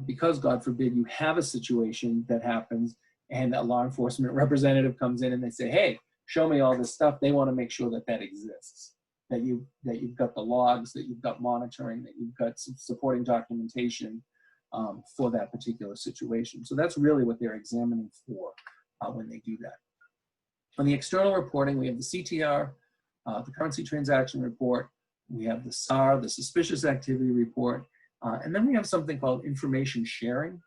[SPEAKER 1] Because, God forbid, you have a situation that happens and a law enforcement representative comes in and they say, hey, show me all this stuff. They want to make sure that that exists, that you've got the logs, that you've got monitoring, that you've got some supporting documentation for that particular situation. So that's really what they're examining for when they do that. On the external reporting, we have the CTR, the currency transaction report, we have the SAR, the suspicious activity report, and then we have something called information sharing,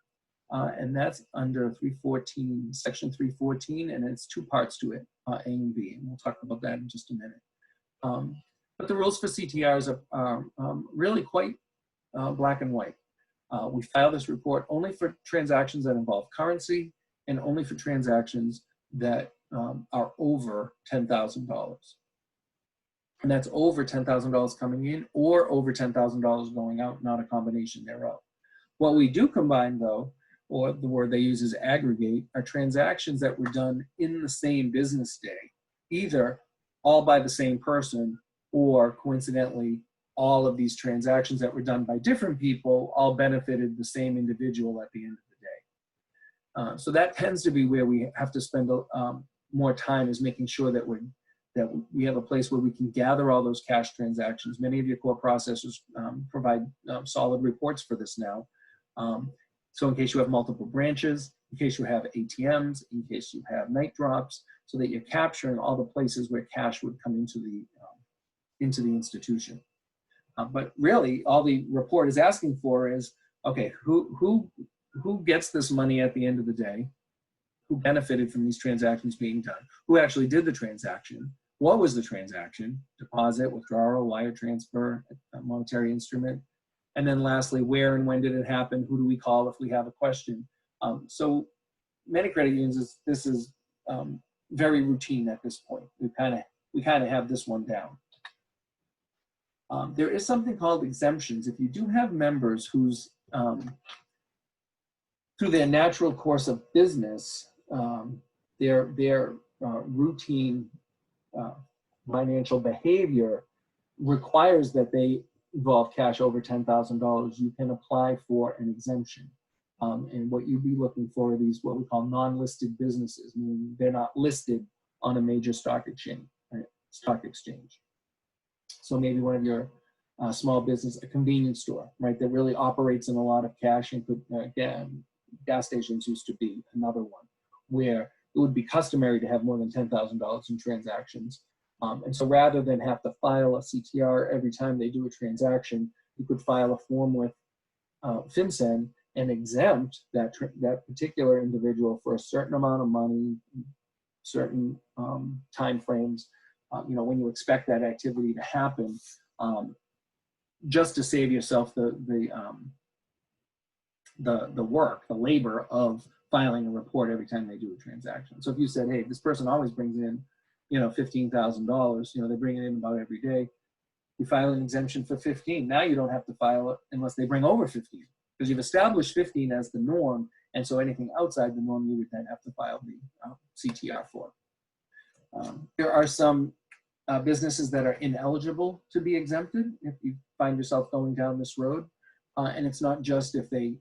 [SPEAKER 1] and that's under 314, section 314, and it's 2 parts to it, A and B, and we'll talk about that in just a minute. But the rules for CTRs are really quite black and white. We file this report only for transactions that involve currency and only for transactions that are over $10,000. And that's over $10,000 coming in or over $10,000 going out, not a combination thereof. What we do combine, though, or the word they use is aggregate, are transactions that were done in the same business day, either all by the same person or coincidentally all of these transactions that were done by different people all benefited the same individual at the end of the day. So that tends to be where we have to spend more time, is making sure that we have a place where we can gather all those cash transactions. Many of your core processors provide solid reports for this now. So in case you have multiple branches, in case you have ATMs, in case you have night drops, so that you're capturing all the places where cash would come into the institution. But really, all the report is asking for is, okay, who gets this money at the end of the day? Who benefited from these transactions being done? Who actually did the transaction? What was the transaction? Deposit, withdrawal, wire transfer, a monetary instrument. And then lastly, where and when did it happen? Who do we call if we have a question? So many credit unions, this is very routine at this point. We kind of have this one down. There is something called exemptions. If you do have members whose through their natural course of business, their routine financial behavior requires that they involve cash over $10,000, you can apply for an exemption. And what you'd be looking for are these, what we call non-listed businesses, meaning they're not listed on a major stock exchange. So maybe one of your small business, a convenience store, right, that really operates in a lot of cash, and could, gas stations used to be another one, where it would be customary to have more than $10,000 in transactions. And so rather than have to file a CTR every time they do a transaction, you could file a form with FinCEN and exempt that particular individual for a certain amount of money, certain time frames, when you expect that activity to happen, just to save yourself the work, the labor of filing a report every time they do a transaction. So if you said, hey, this person always brings in, $15,000, they bring it in about every day, you file an exemption for 15. Now you don't have to file it unless they bring over 15, because you've established 15 as the norm, and so anything outside the norm you would then have to file the CTR for. There are some businesses that are ineligible to be exempted if you find yourself going down this road, and it's not just if they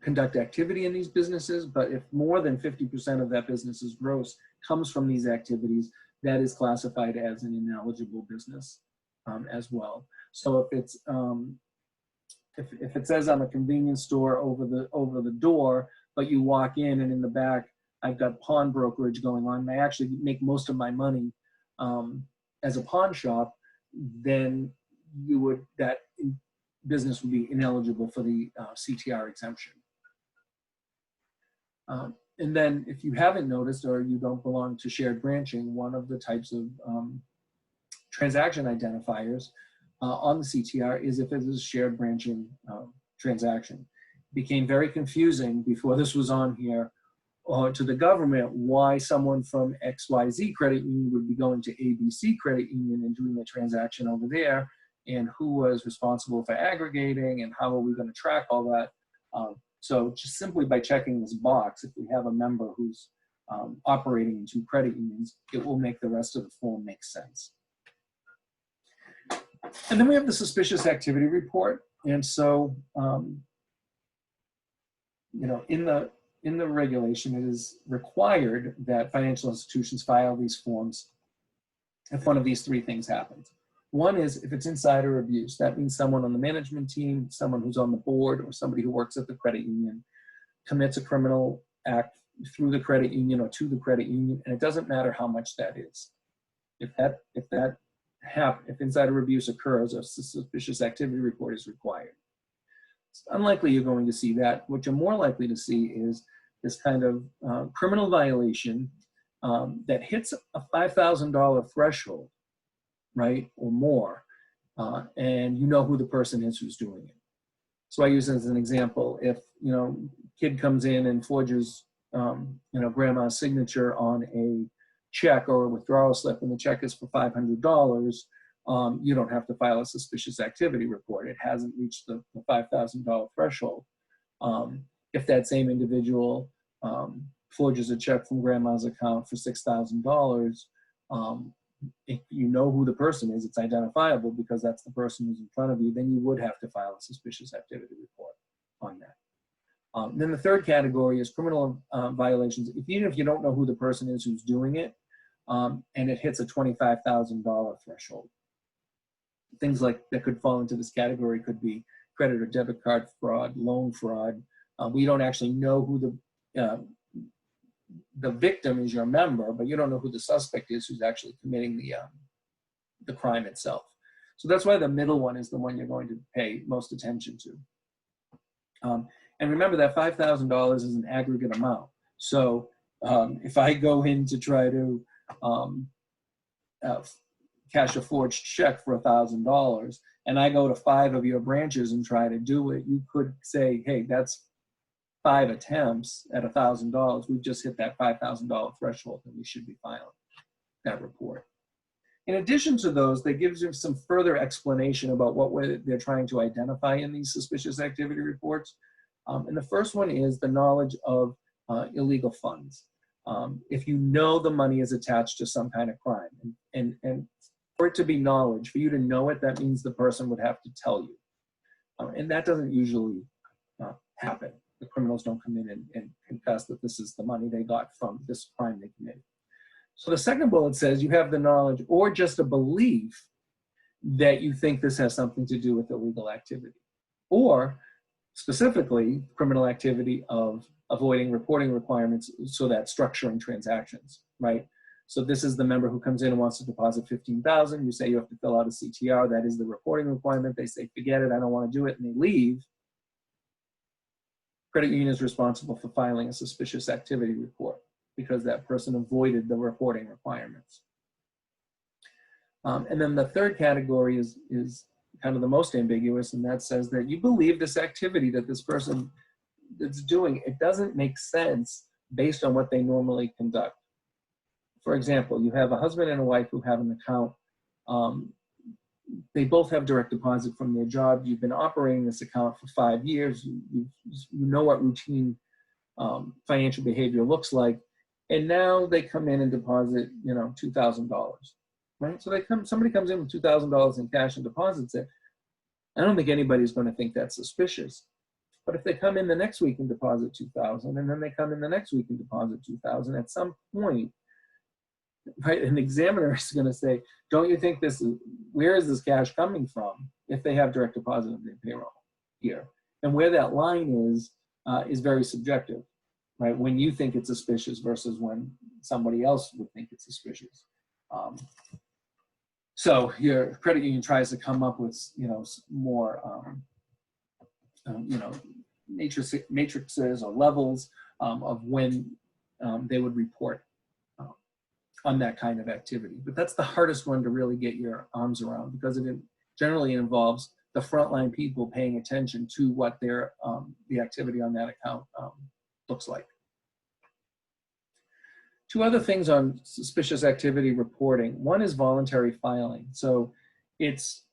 [SPEAKER 1] conduct activity in these businesses, but if more than 50% of that business's gross comes from these activities, that is classified as an ineligible business as well. So if it's if it says I'm a convenience store over the door, but you walk in and in the back I've got pawn brokerage going on, and I actually make most of my money as a pawn shop, then that business would be ineligible for the CTR exemption. And then if you haven't noticed, or you don't belong to shared branching, one of the types of transaction identifiers on the CTR is if it is a shared branching transaction. It became very confusing before this was on here to the government why someone from XYZ credit union would be going to ABC credit union and doing a transaction over there, and who was responsible for aggregating, and how are we going to track all that. So just simply by checking this box, if we have a member who's operating in two credit unions, it will make the rest of the form make sense. And then we have the suspicious activity report. And so, in the regulation, it is required that financial institutions file these forms if one of these three things happens. One is if it's insider abuse. That means someone on the management team, someone who's on the board, or somebody who works at the credit union commits a criminal act through the credit union or to the credit union, and it doesn't matter how much that is. If insider abuse occurs, a suspicious activity report is required. It's unlikely you're going to see that. What you're more likely to see is this kind of criminal violation that hits a $5,000 threshold, right, or more, and you know who the person is who's doing it. So I use as an example, if kid comes in and forges grandma's signature on a check or a withdrawal slip, and the check is for $500, you don't have to file a suspicious activity report. It hasn't reached the $5,000 threshold. If that same individual forges a check from grandma's account for $6,000, if you know who the person is, it's identifiable because that's the person who's in front of you, then you would have to file a suspicious activity report on that. Then the third category is criminal violations. Even if you don't know who the person is who's doing it, and it hits a $25,000 threshold. Things like that could fall into this category could be credit or debit card fraud, loan fraud. We don't actually know who the victim is, your member, but you don't know who the suspect is who's actually committing the crime itself. So that's why the middle one is the one you're going to pay most attention to. And remember that $5,000 is an aggregate amount. So if I go in to try to cash a forged check for $1,000, and I go to 5 of your branches and try to do it, you could say, hey, that's 5 attempts at $1,000. We've just hit that $5,000 threshold, and we should be filing that report. In addition to those, they give you some further explanation about what they're trying to identify in these suspicious activity reports. And the first one is the knowledge of illegal funds. If you know the money is attached to some kind of crime, and for it to be knowledge, for you to know it, that means the person would have to tell you. And that doesn't usually happen. The criminals don't come in and confess that this is the money they got from this crime they committed. So the second bullet says you have the knowledge or just a belief that you think this has something to do with illegal activity, or specifically criminal activity of avoiding reporting requirements, so that structuring transactions, right? So this is the member who comes in and wants to deposit $15,000. You say you have to fill out a CTR. That is the reporting requirement. They say, forget it, I don't want to do it, and they leave. Credit union is responsible for filing a suspicious activity report because that person avoided the reporting requirements. And then the third category is kind of the most ambiguous, and that says that you believe this activity that this person is doing, it doesn't make sense based on what they normally conduct. For example, you have a husband and a wife who have an account. They both have direct deposit from their job. You've been operating this account for 5 years. You know what routine financial behavior looks like. And now they come in and deposit, $2,000, right? So somebody comes in with $2,000 in cash and deposits it. I don't think anybody's going to think that's suspicious. But if they come in the next week and deposit $2,000, and then they come in the next week and deposit $2,000, at some point, right, an examiner is going to say, don't you think where is this cash coming from, if they have direct deposit of their payroll here? And where that line is very subjective, right? When you think it's suspicious versus when somebody else would think it's suspicious. So your credit union tries to come up with, more, matrices or levels of when they would report on that kind of activity. But that's the hardest one to really get your arms around, because it generally involves the frontline people paying attention to what the activity on that account looks like. 2 other things on suspicious activity reporting. One is voluntary filing. So it's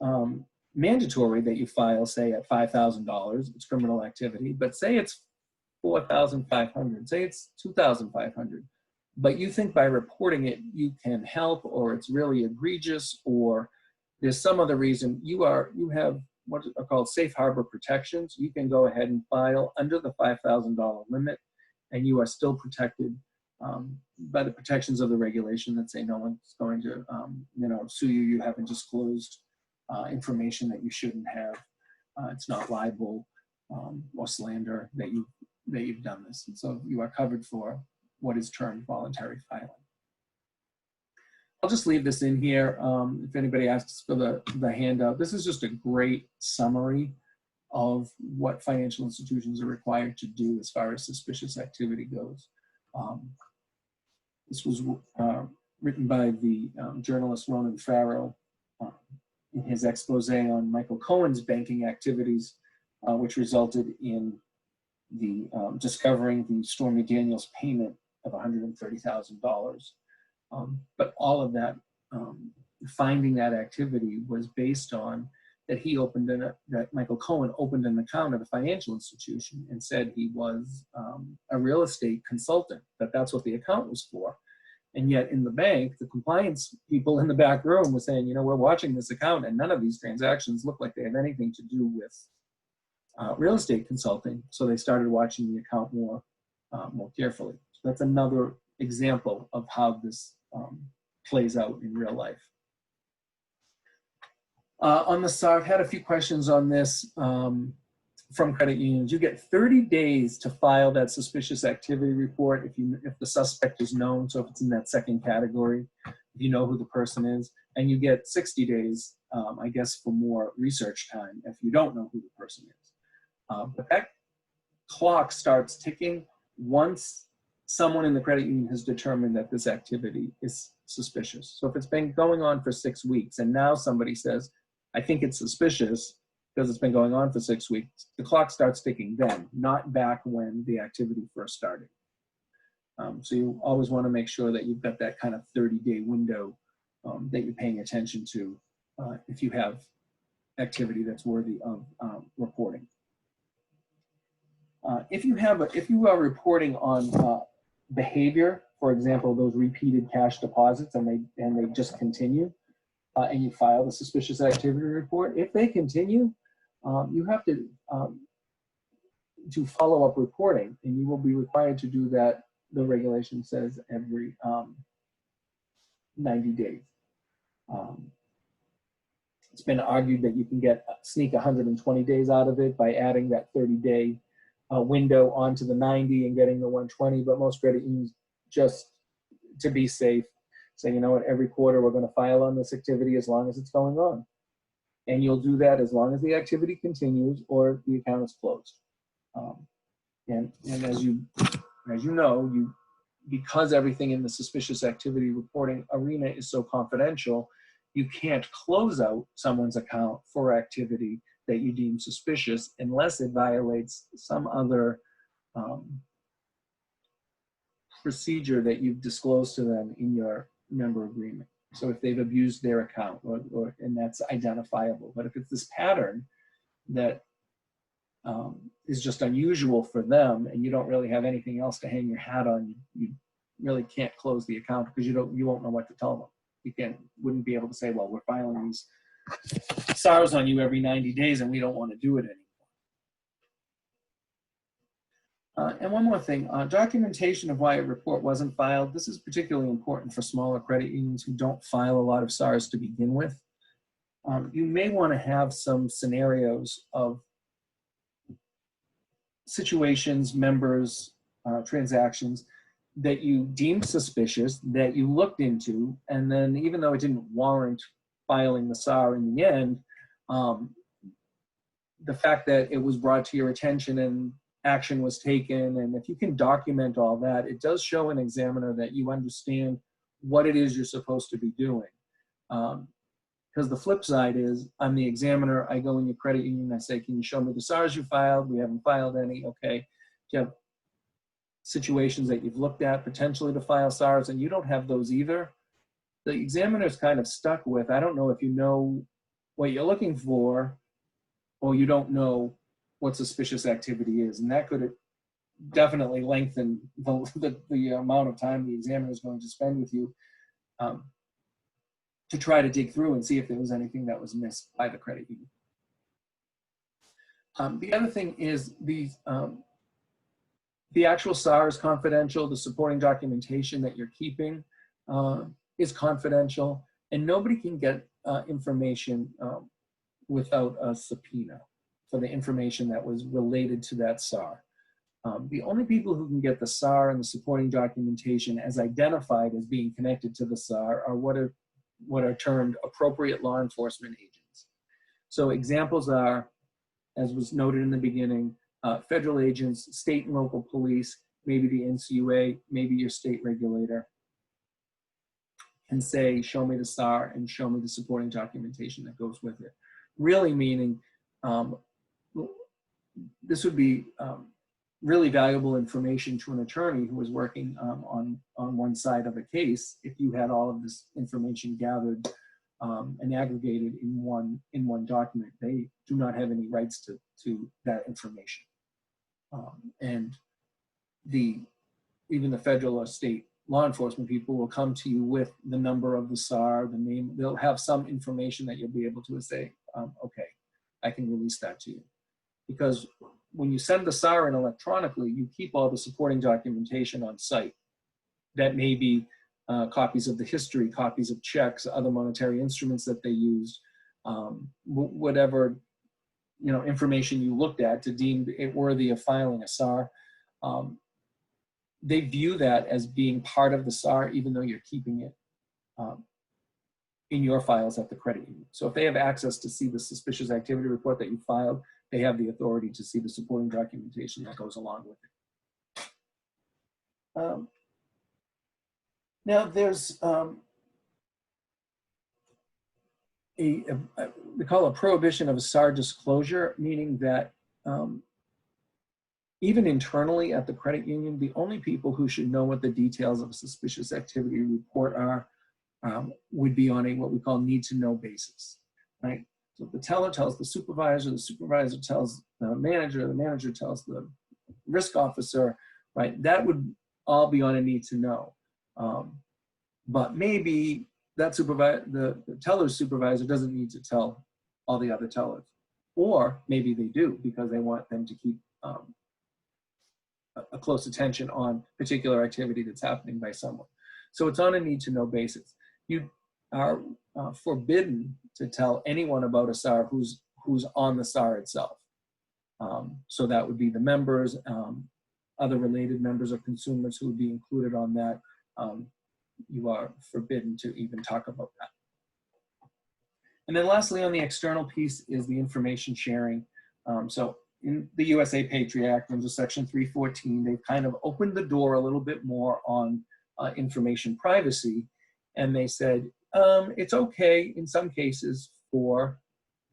[SPEAKER 1] mandatory that you file, say, at $5,000, it's criminal activity, but say it's $4,500, say it's $2,500. But you think by reporting it, you can help, or it's really egregious, or there's some other reason. You have what are called safe harbor protections. You can go ahead and file under the $5,000 limit, and you are still protected by the protections of the regulation that say no one's going to sue you. You haven't disclosed information that you shouldn't have. It's not libel or slander that you've done this, and so you are covered for what is termed voluntary filing. I'll just leave this in here. If anybody asks for the handout, this is just a great summary of what financial institutions are required to do as far as suspicious activity goes. This was written by the journalist Ronan Farrow in his expose on Michael Cohen's banking activities, which resulted in the discovering the Stormy Daniels payment of $130,000. But all of that, finding that activity was based on that that Michael Cohen opened an account at a financial institution and said he was a real estate consultant, that's what the account was for. And yet in the bank, the compliance people in the back room were saying, you know, we're watching this account and none of these transactions look like they have anything to do with real estate consulting. So they started watching the account more carefully. So that's another example of how this plays out in real life. On the SAR, I've had a few questions on this from credit unions. You get 30 days to file that suspicious activity report if the suspect is known, so if it's in that second category, if you know who the person is, and you get 60 days, I guess, for more research time if you don't know who the person is. But that clock starts ticking once someone in the credit union has determined that this activity is suspicious. So if it's been going on for 6 weeks and now somebody says, I think it's suspicious because it's been going on for 6 weeks, the clock starts ticking then, not back when the activity first started. So you always want to make sure that you've got that kind of 30-day window that you're paying attention to if you have activity that's worthy of reporting. If you are reporting on behavior, for example, those repeated cash deposits, and they just continue, and you file the suspicious activity report, if they continue, you have to do follow-up reporting, and you will be required to do that. The regulation says every 90 days. It's been argued that you can sneak 120 days out of it by adding that 30-day window onto the 90 and getting the 120, but most credit unions, just to be safe, say, you know what, every quarter we're going to file on this activity as long as it's going on. And you'll do that as long as the activity continues or the account is closed. And as you know, because everything in the suspicious activity reporting arena is so confidential, you can't close out someone's account for activity that you deem suspicious unless it violates some other procedure that you've disclosed to them in your member agreement. So if they've abused their account, and that's identifiable. But if it's this pattern that is just unusual for them, and you don't really have anything else to hang your hat on, you really can't close the account because you won't know what to tell them. You wouldn't be able to say, well, we're filing these SARs on you every 90 days and we don't want to do it anymore. And one more thing, documentation of why a report wasn't filed. This is particularly important for smaller credit unions who don't file a lot of SARs to begin with. You may want to have some scenarios of situations, members, transactions that you deemed suspicious, that you looked into, and then even though it didn't warrant filing the SAR in the end, the fact that it was brought to your attention and action was taken, and if you can document all that, it does show an examiner that you understand what it is you're supposed to be doing. Because the flip side is, I'm the examiner, I go in your credit union, I say, can you show me the SARs you filed? We haven't filed any, okay. Do you have situations that you've looked at potentially to file SARs and you don't have those either? The examiner's kind of stuck with, I don't know if you know what you're looking for, or you don't know what suspicious activity is. And that could definitely lengthen the amount of time the examiner is going to spend with you to try to dig through and see if there was anything that was missed by the credit union. The other thing is the actual SAR is confidential. The supporting documentation that you're keeping is confidential, and nobody can get information without a subpoena for the information that was related to that SAR. The only people who can get the SAR and the supporting documentation as identified as being connected to the SAR are what are termed appropriate law enforcement agents. So examples are, as was noted in the beginning, federal agents, state and local police, maybe the NCUA, maybe your state regulator, can say, show me the SAR and show me the supporting documentation that goes with it. Really meaning, this would be really valuable information to an attorney who is working on one side of a case if you had all of this information gathered and aggregated in one document. They do not have any rights to that information. And even the federal or state law enforcement people will come to you with the number of the SAR, the name. They'll have some information that you'll be able to say, okay, I can release that to you. Because when you send the SAR in electronically, you keep all the supporting documentation on site. That may be copies of the history, copies of checks, other monetary instruments that they used, whatever information you looked at to deem it worthy of filing a SAR. They view that as being part of the SAR, even though you're keeping it in your files at the credit union. So if they have access to see the suspicious activity report that you filed, they have the authority to see the supporting documentation that goes along with it. Now there's we call a prohibition of a SAR disclosure, meaning that even internally at the credit union, the only people who should know what the details of a suspicious activity report are would be on a what we call need to know basis, right? So if the teller tells the supervisor tells the manager tells the risk officer, right? That would all be on a need to know. But maybe that the teller's supervisor doesn't need to tell all the other tellers. Or maybe they do because they want them to keep a close attention on particular activity that's happening by someone. So it's on a need to know basis. You are forbidden to tell anyone about a SAR who's on the SAR itself. So that would be the members, other related members or consumers who would be included on that. You are forbidden to even talk about that. And then lastly, on the external piece is the information sharing. So in the USA PATRIOT Act, under Section 314, they've kind of opened the door a little bit more on information privacy. And they said, it's okay in some cases for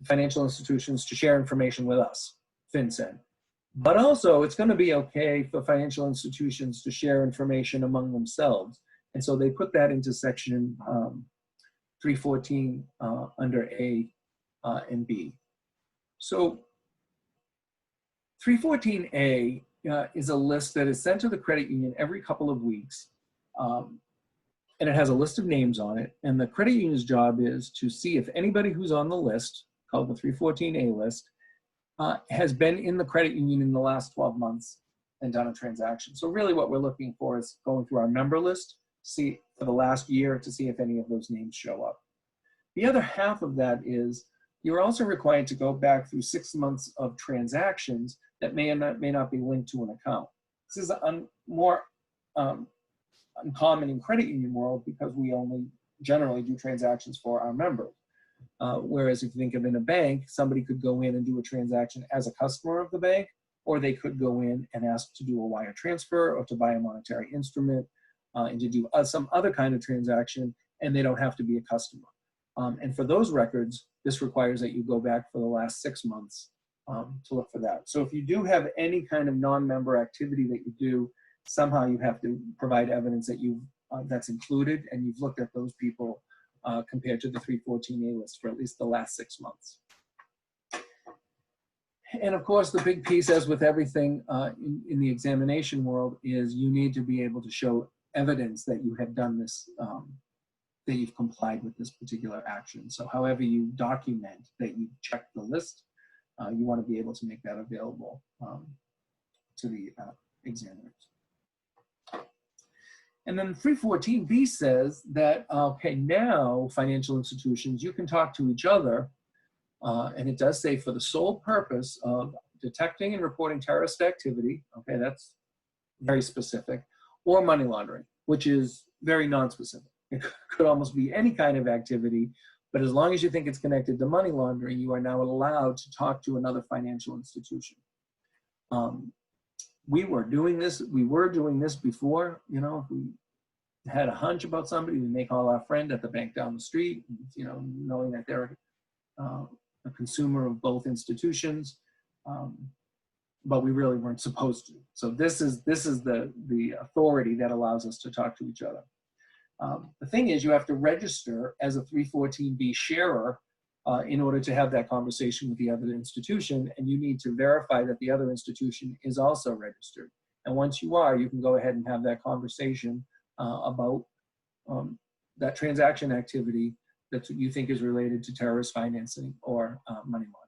[SPEAKER 1] financial institutions to share information with us, FinCEN. But also it's gonna be okay for financial institutions to share information among themselves. And so they put that into Section 314 under A and B. So 314A is a list that is sent to the credit union every couple of weeks. And it has a list of names on it. And the credit union's job is to see if anybody who's on the list, called the 314A list, has been in the credit union in the last 12 months and done a transaction. So really what we're looking for is going through our member list, see for the last year to see if any of those names show up. The other half of that is you're also required to go back through 6 months of transactions that may not be linked to an account. This is more uncommon in credit union world because we only generally do transactions for our members. Whereas if you think of in a bank, somebody could go in and do a transaction as a customer of the bank, or they could go in and ask to do a wire transfer or to buy a monetary instrument and to do some other kind of transaction, and they don't have to be a customer. And for those records, this requires that you go back for the last 6 months to look for that. So if you do have any kind of non-member activity that you do, somehow you have to provide evidence that that's included and you've looked at those people compared to the 314A list for at least the last 6 months. And of course, the big piece, as with everything in the examination world, is you need to be able to show evidence that you have done this, that you've complied with this particular action. So however you document that you checked the list, you want to be able to make that available to the examiners. And then 314B says that, okay, now financial institutions, you can talk to each other, and it does say for the sole purpose of detecting and reporting terrorist activity, okay, that's very specific, or money laundering, which is very non-specific. It could almost be any kind of activity, but as long as you think it's connected to money laundering, you are now allowed to talk to another financial institution. We were doing this before, you know, if we had a hunch about somebody, we may call our friend at the bank down the street, you know, knowing that they're a consumer of both institutions, but we really weren't supposed to. So this is the authority that allows us to talk to each other. The thing is, you have to register as a 314B sharer in order to have that conversation with the other institution, and you need to verify that the other institution is also registered. And once you are, you can go ahead and have that conversation about that transaction activity that you think is related to terrorist financing or money laundering.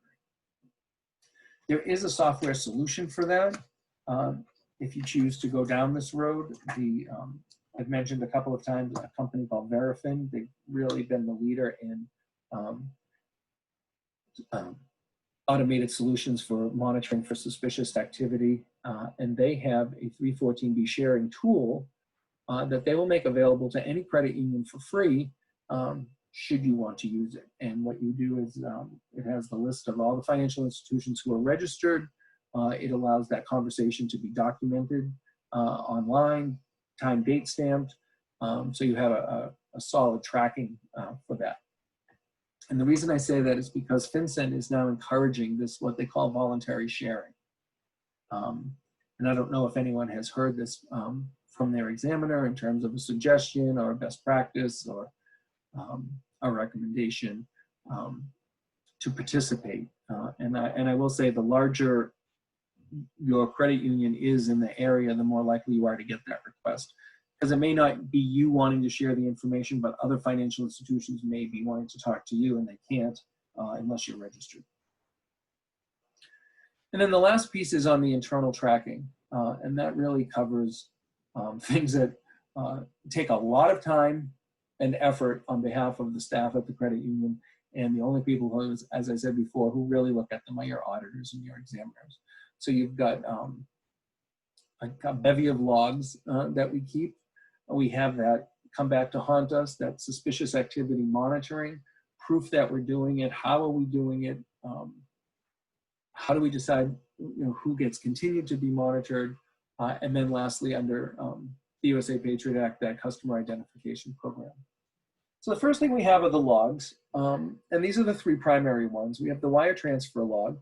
[SPEAKER 1] There is a software solution for that. If you choose to go down this road, I've mentioned a couple of times a company called Verifin. They've really been the leader in automated solutions for monitoring for suspicious activity. And they have a 314B sharing tool that they will make available to any credit union for free should you want to use it. And what you do is it has the list of all the financial institutions who are registered. It allows that conversation to be documented online, time, date stamped. So you have a solid tracking for that. And the reason I say that is because FinCEN is now encouraging this, what they call voluntary sharing. And I don't know if anyone has heard this from their examiner in terms of a suggestion or a best practice or a recommendation to participate. And I will say the larger your credit union is in the area, the more likely you are to get that request. Because it may not be you wanting to share the information, but other financial institutions may be wanting to talk to you and they can't unless you're registered. And then the last piece is on the internal tracking. And that really covers things that take a lot of time and effort on behalf of the staff at the credit union. And the only people who, as I said before, who really look at them are your auditors and your examiners. So you've got a bevy of logs that we keep. We have that come back to haunt us, that suspicious activity monitoring, proof that we're doing it, how are we doing it, how do we decide who gets continued to be monitored, and then lastly under the BSA PATRIOT Act, that customer identification program. So the first thing we have are the logs, and these are the three primary ones. We have the wire transfer log,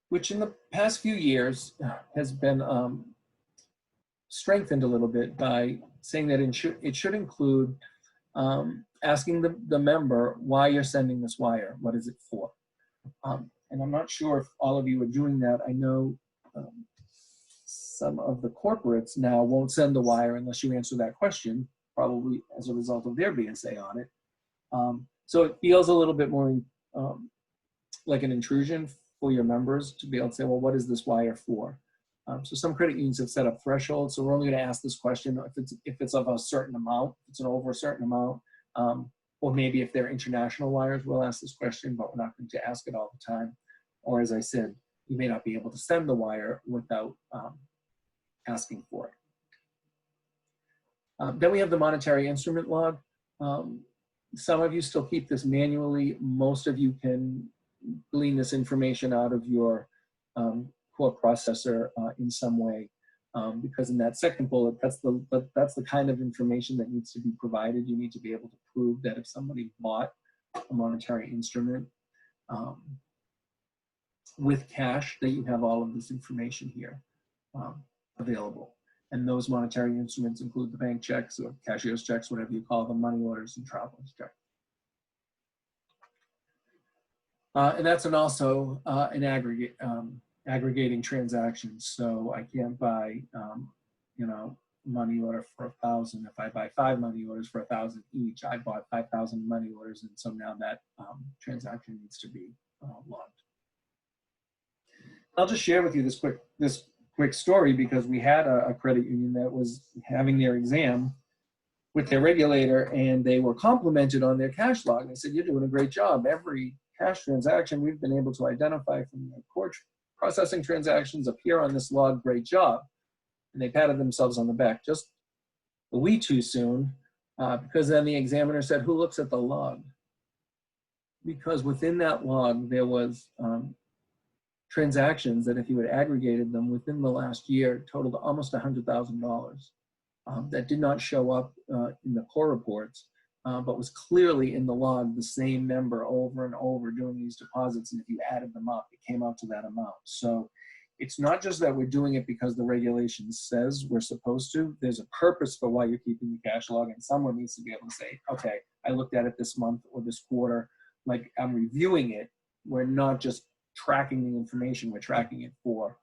[SPEAKER 1] which in the past few years has been strengthened a little bit by saying that it should include asking the member why you're sending this wire, what is it for? And I'm not sure if all of you are doing that. I know some of the corporates now won't send the wire unless you answer that question, probably as a result of their BSA audit. So it feels a little bit more like an intrusion for your members to be able to say, well, what is this wire for? So some credit unions have set up thresholds, so we're only going to ask this question if it's of a certain amount, if it's over a certain amount, or maybe if they're international wires, we'll ask this question, but we're not going to ask it all the time. Or as I said, you may not be able to send the wire without asking for it. Then we have the monetary instrument log. Some of you still keep this manually. Most of you can glean this information out of your core processor in some way, because in that second bullet, that's the kind of information that needs to be provided. You need to be able to prove that if somebody bought a monetary instrument with cash, that you have all of this information here available. And those monetary instruments include the bank checks or cashier's checks, whatever you call them, money orders and traveler's checks. And that's also an aggregating transactions. So I can't buy, money order for 1,000. If I buy 5 money orders for 1,000 each, I bought 5,000 money orders, and so now that transaction needs to be logged. I'll just share with you this quick story, because we had a credit union that was having their exam with their regulator, and they were complimented on their cash log. They said, "You're doing a great job. Every cash transaction we've been able to identify from the core processing transactions appear on this log. Great job." And they patted themselves on the back just a wee too soon, because then the examiner said, "Who looks at the log?" Because within that log, there was transactions that, if you had aggregated them within the last year, totaled almost $100,000 that did not show up in the core reports, but was clearly in the log, the same member over and over doing these deposits. And if you added them up, it came out to that amount. So it's not just that we're doing it because the regulation says we're supposed to. There's a purpose for why you're keeping the cash log, and someone needs to be able to say, okay, I looked at it this month or this quarter, like I'm reviewing it. We're not just tracking the information, we're tracking it for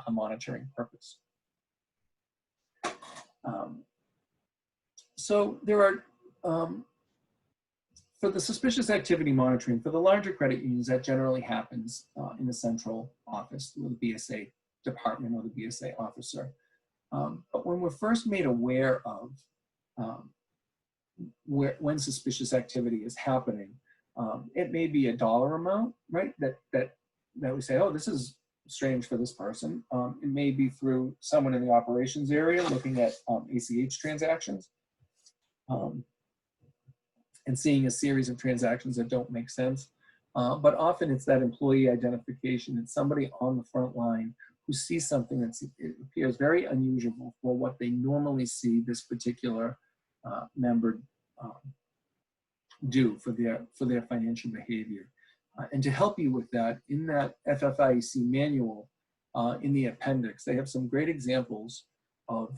[SPEAKER 1] a monitoring purpose. So there are, for the suspicious activity monitoring, for the larger credit unions, that generally happens in the central office with the BSA department or the BSA officer. But when we're first made aware of when suspicious activity is happening, it may be a dollar amount, right? That we say, oh, this is strange for this person. It may be through someone in the operations area looking at ACH transactions and seeing a series of transactions that don't make sense. But often it's that employee identification. It's somebody on the front line who sees something that appears very unusual for what they normally see this particular member do for their financial behavior. And to help you with that, in that FFIEC manual, in the appendix, they have some great examples of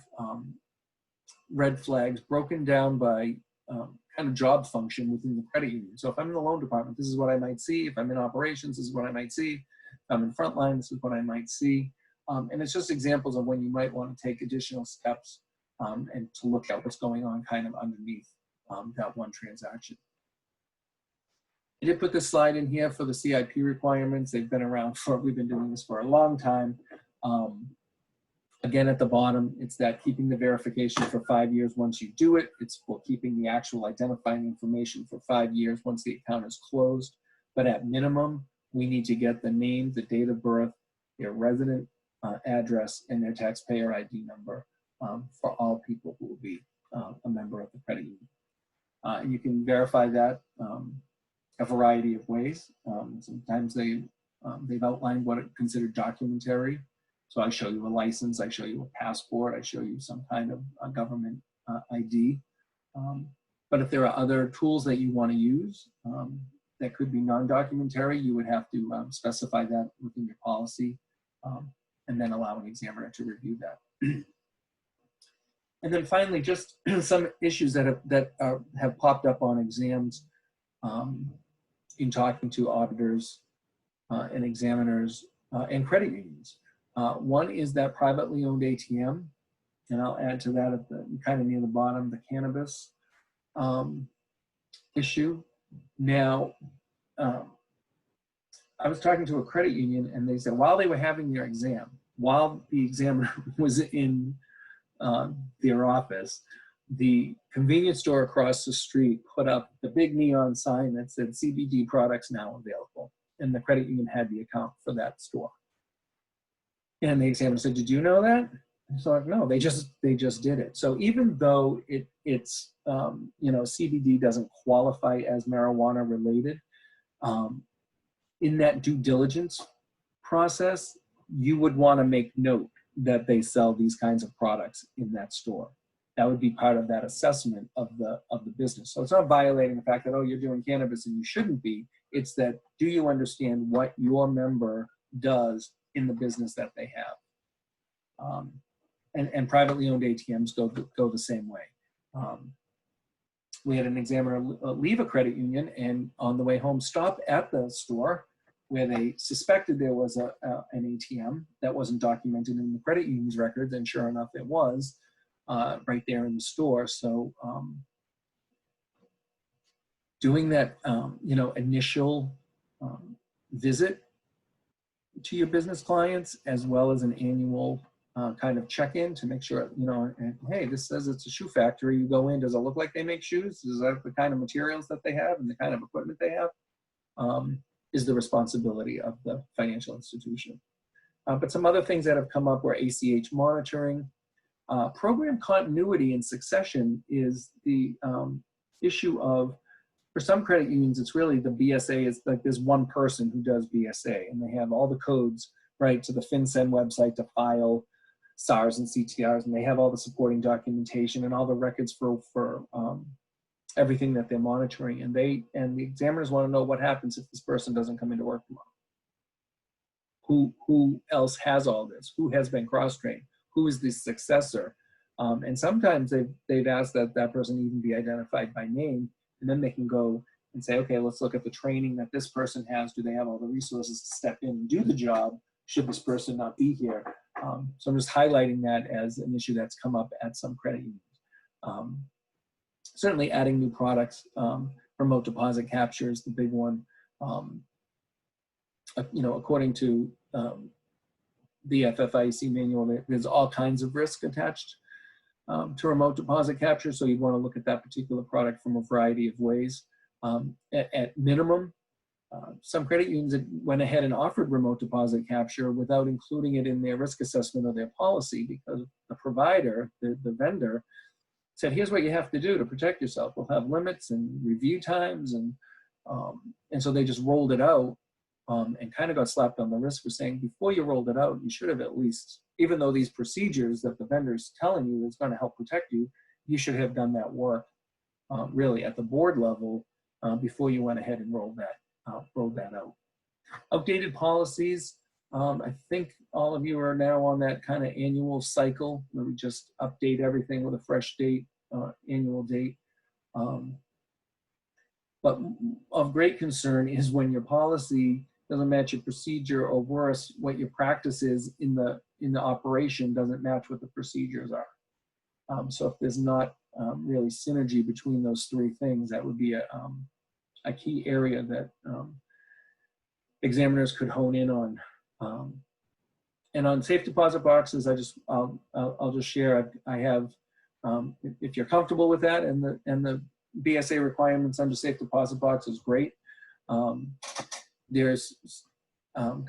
[SPEAKER 1] red flags broken down by kind of job function within the credit union. So if I'm in the loan department, this is what I might see. If I'm in operations, this is what I might see. If I'm in frontline, this is what I might see. And it's just examples of when you might want to take additional steps and to look at what's going on kind of underneath that one transaction. I did put this slide in here for the CIP requirements. They've been around we've been doing this for a long time. Again, at the bottom, it's that keeping the verification for 5 years once you do it. It's for keeping the actual identifying information for 5 years once the account is closed. But at minimum, we need to get the name, the date of birth, their resident address, and their taxpayer ID number for all people who will be a member of the credit union. And you can verify that a variety of ways. Sometimes they've outlined what are considered documentary. So I show you a license, I show you a passport, I show you some kind of government ID. But if there are other tools that you want to use that could be non-documentary, you would have to specify that within your policy and then allow an examiner to review that. And then finally, just some issues that have popped up on exams in talking to auditors and examiners and credit unions. One is that privately owned ATM, and I'll add to that at the kind of near the bottom, the cannabis issue. Now, I was talking to a credit union, and they said while they were having their exam, while the examiner was in their office, the convenience store across the street put up the big neon sign that said CBD products now available, and the credit union had the account for that store. And the examiner said, "Did you know that?" So like, no, they just did it. So even though it's CBD doesn't qualify as marijuana related, in that due diligence process, you would want to make note that they sell these kinds of products in that store. That would be part of that assessment of the business. So it's not violating the fact that, oh, you're doing cannabis and you shouldn't be. It's that, do you understand what your member does in the business that they have? And privately owned ATMs go the same way. We had an examiner leave a credit union and on the way home stop at the store where they suspected there was an ATM that wasn't documented in the credit union's records, and sure enough it was right there in the store. So doing that initial visit to your business clients, as well as an annual kind of check-in to make sure, and, hey, this says it's a shoe factory. You go in, does it look like they make shoes? Is that the kind of materials that they have and the kind of equipment they have? Is the responsibility of the financial institution. But some other things that have come up were ACH monitoring. Program continuity and succession is the issue of, for some credit unions, it's really the BSA is like there's one person who does BSA, and they have all the codes right to the FinCEN website to file SARs and CTRs, and they have all the supporting documentation and all the records for everything that they're monitoring. And the examiners want to know what happens if this person doesn't come into work tomorrow. Who else has all this? Who has been cross-trained? Who is the successor? And sometimes they've asked that that person even be identified by name, and then they can go and say, okay, let's look at the training that this person has. Do they have all the resources to step in and do the job should this person not be here? So I'm just highlighting that as an issue that's come up at some credit unions. Certainly adding new products, remote deposit capture is the big one. According to the FFIEC manual, there's all kinds of risk attached to remote deposit capture, so you'd want to look at that particular product from a variety of ways. At minimum, some credit unions went ahead and offered remote deposit capture without including it in their risk assessment or their policy, because the provider, the vendor, said, here's what you have to do to protect yourself. We'll have limits and review times, and so they just rolled it out and kind of got slapped on the wrist for saying, before you rolled it out, you should have at least, even though these procedures that the vendor's telling you is going to help protect you, you should have done that work really at the board level before you went ahead and rolled that out. Outdated policies. I think all of you are now on that kind of annual cycle where we just update everything with a fresh date, annual date. But of great concern is when your policy doesn't match your procedure, or worse, what your practice is in the operation doesn't match what the procedures are. So if there's not really synergy between those three things, that would be a key area that examiners could hone in on. And on safe deposit boxes, I'll just share. I have, if you're comfortable with that, and the BSA requirements under safe deposit box is great. There's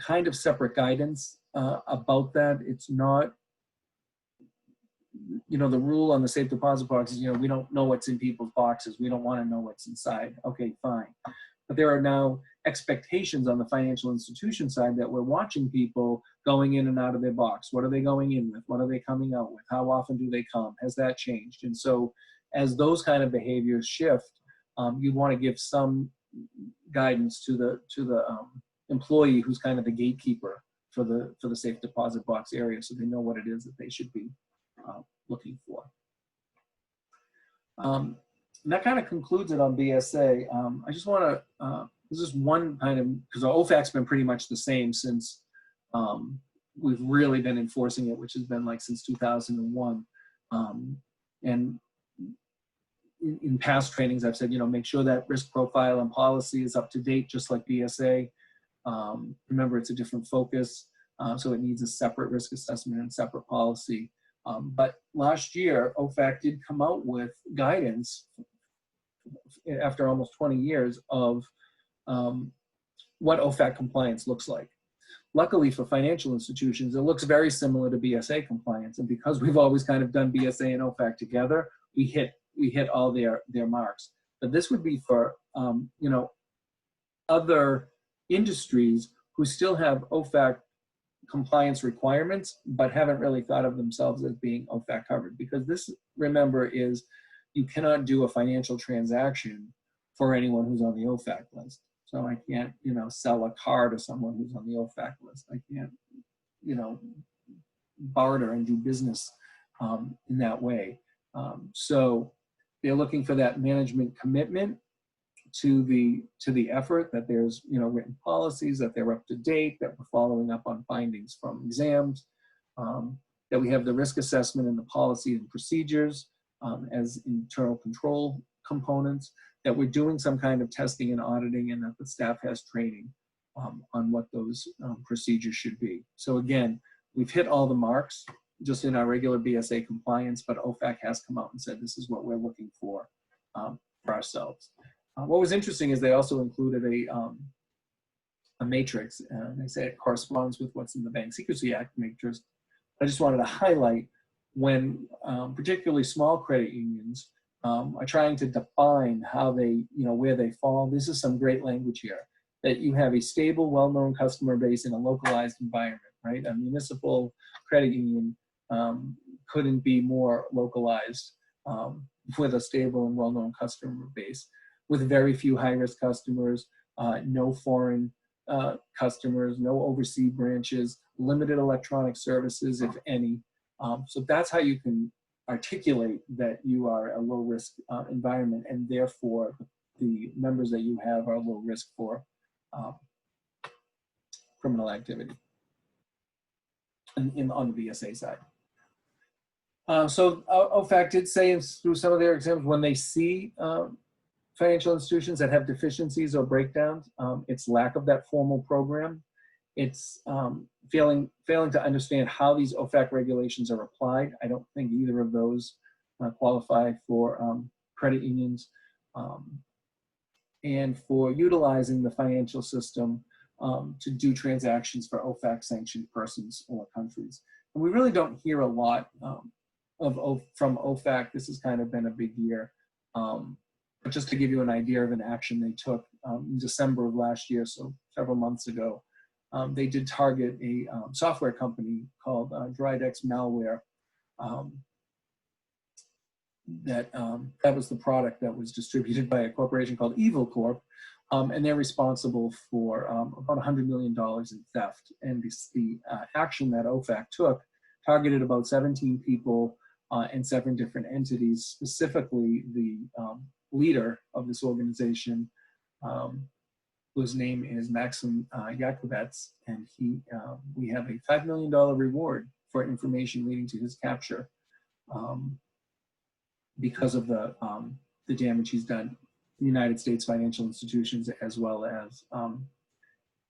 [SPEAKER 1] kind of separate guidance about that. It's not, the rule on the safe deposit box is, we don't know what's in people's boxes. We don't want to know what's inside. Okay, fine. But there are now expectations on the financial institution side that we're watching people going in and out of their box. What are they going in with? What are they coming out with? How often do they come? Has that changed? And so as those kind of behaviors shift, you want to give some guidance to the employee who's kind of the gatekeeper for the safe deposit box area, so they know what it is that they should be looking for. And that kind of concludes it on BSA. I just want to, this is one kind of, because our OFAC's been pretty much the same since we've really been enforcing it, which has been like since 2001. And in past trainings, I've said, make sure that risk profile and policy is up to date, just like BSA. Remember, it's a different focus, so it needs a separate risk assessment and separate policy. But last year, OFAC did come out with guidance after almost 20 years of what OFAC compliance looks like. Luckily for financial institutions, it looks very similar to BSA compliance. And because we've always kind of done BSA and OFAC together, we hit all their marks. But this would be for other industries who still have OFAC compliance requirements, but haven't really thought of themselves as being OFAC covered. Because this, remember, is you cannot do a financial transaction for anyone who's on the OFAC list. So I can't, sell a car to someone who's on the OFAC list. I can't, barter and do business in that way. So they're looking for that management commitment to the effort, that there's written policies, that they're up to date, that we're following up on findings from exams, that we have the risk assessment and the policy and procedures as internal control components, that we're doing some kind of testing and auditing, and that the staff has training on what those procedures should be. So again, we've hit all the marks just in our regular BSA compliance, but OFAC has come out and said this is what we're looking for ourselves. What was interesting is they also included a matrix, and they say it corresponds with what's in the Bank Secrecy Act matrix. I just wanted to highlight when particularly small credit unions are trying to define how they, where they fall. This is some great language here, that you have a stable, well-known customer base in a localized environment, right? A municipal credit union couldn't be more localized with a stable and well-known customer base, with very few high-risk customers, no foreign customers, no overseas branches, limited electronic services, if any. So that's how you can articulate that you are a low-risk environment, and therefore the members that you have are low risk for criminal activity. on the BSA side. So OFAC did say through some of their exams, when they see financial institutions that have deficiencies or breakdowns, it's lack of that formal program. It's failing to understand how these OFAC regulations are applied. I don't think either of those qualify for credit unions, and for utilizing the financial system to do transactions for OFAC sanctioned persons or countries. And we really don't hear a lot from OFAC. This has kind of been a big year. But just to give you an idea of an action they took in December of last year, so several months ago, they did target a software company called Drydex Malware. That was the product that was distributed by a corporation called Evil Corp, and they're responsible for about $100 million in theft. And the action that OFAC took targeted about 17 people and 7 different entities, specifically the leader of this organization, whose name is Maxim Yakovets, and we have a $5 million reward for information leading to his capture because of the damage he's done in United States financial institutions as well as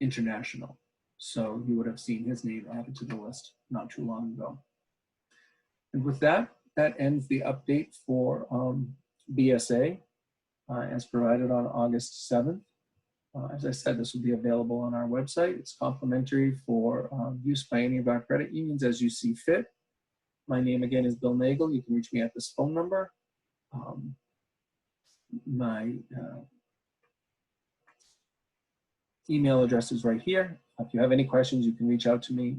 [SPEAKER 1] international. So you would have seen his name added to the list not too long ago. And with that, that ends the update for BSA as provided on August 7th. As I said, this will be available on our website. It's complimentary for use by any of our credit unions as you see fit. My name again is Bill Nagel. You can reach me at this phone number. My email address is right here. If you have any questions, you can reach out to me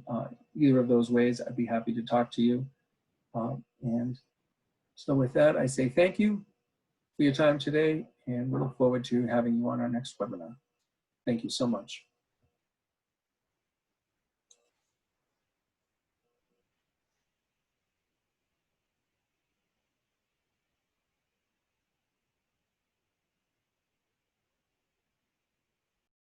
[SPEAKER 1] either of those ways. I'd be happy to talk to you. And so with that, I say thank you for your time today, and we look forward to having you on our next webinar. Thank you so much.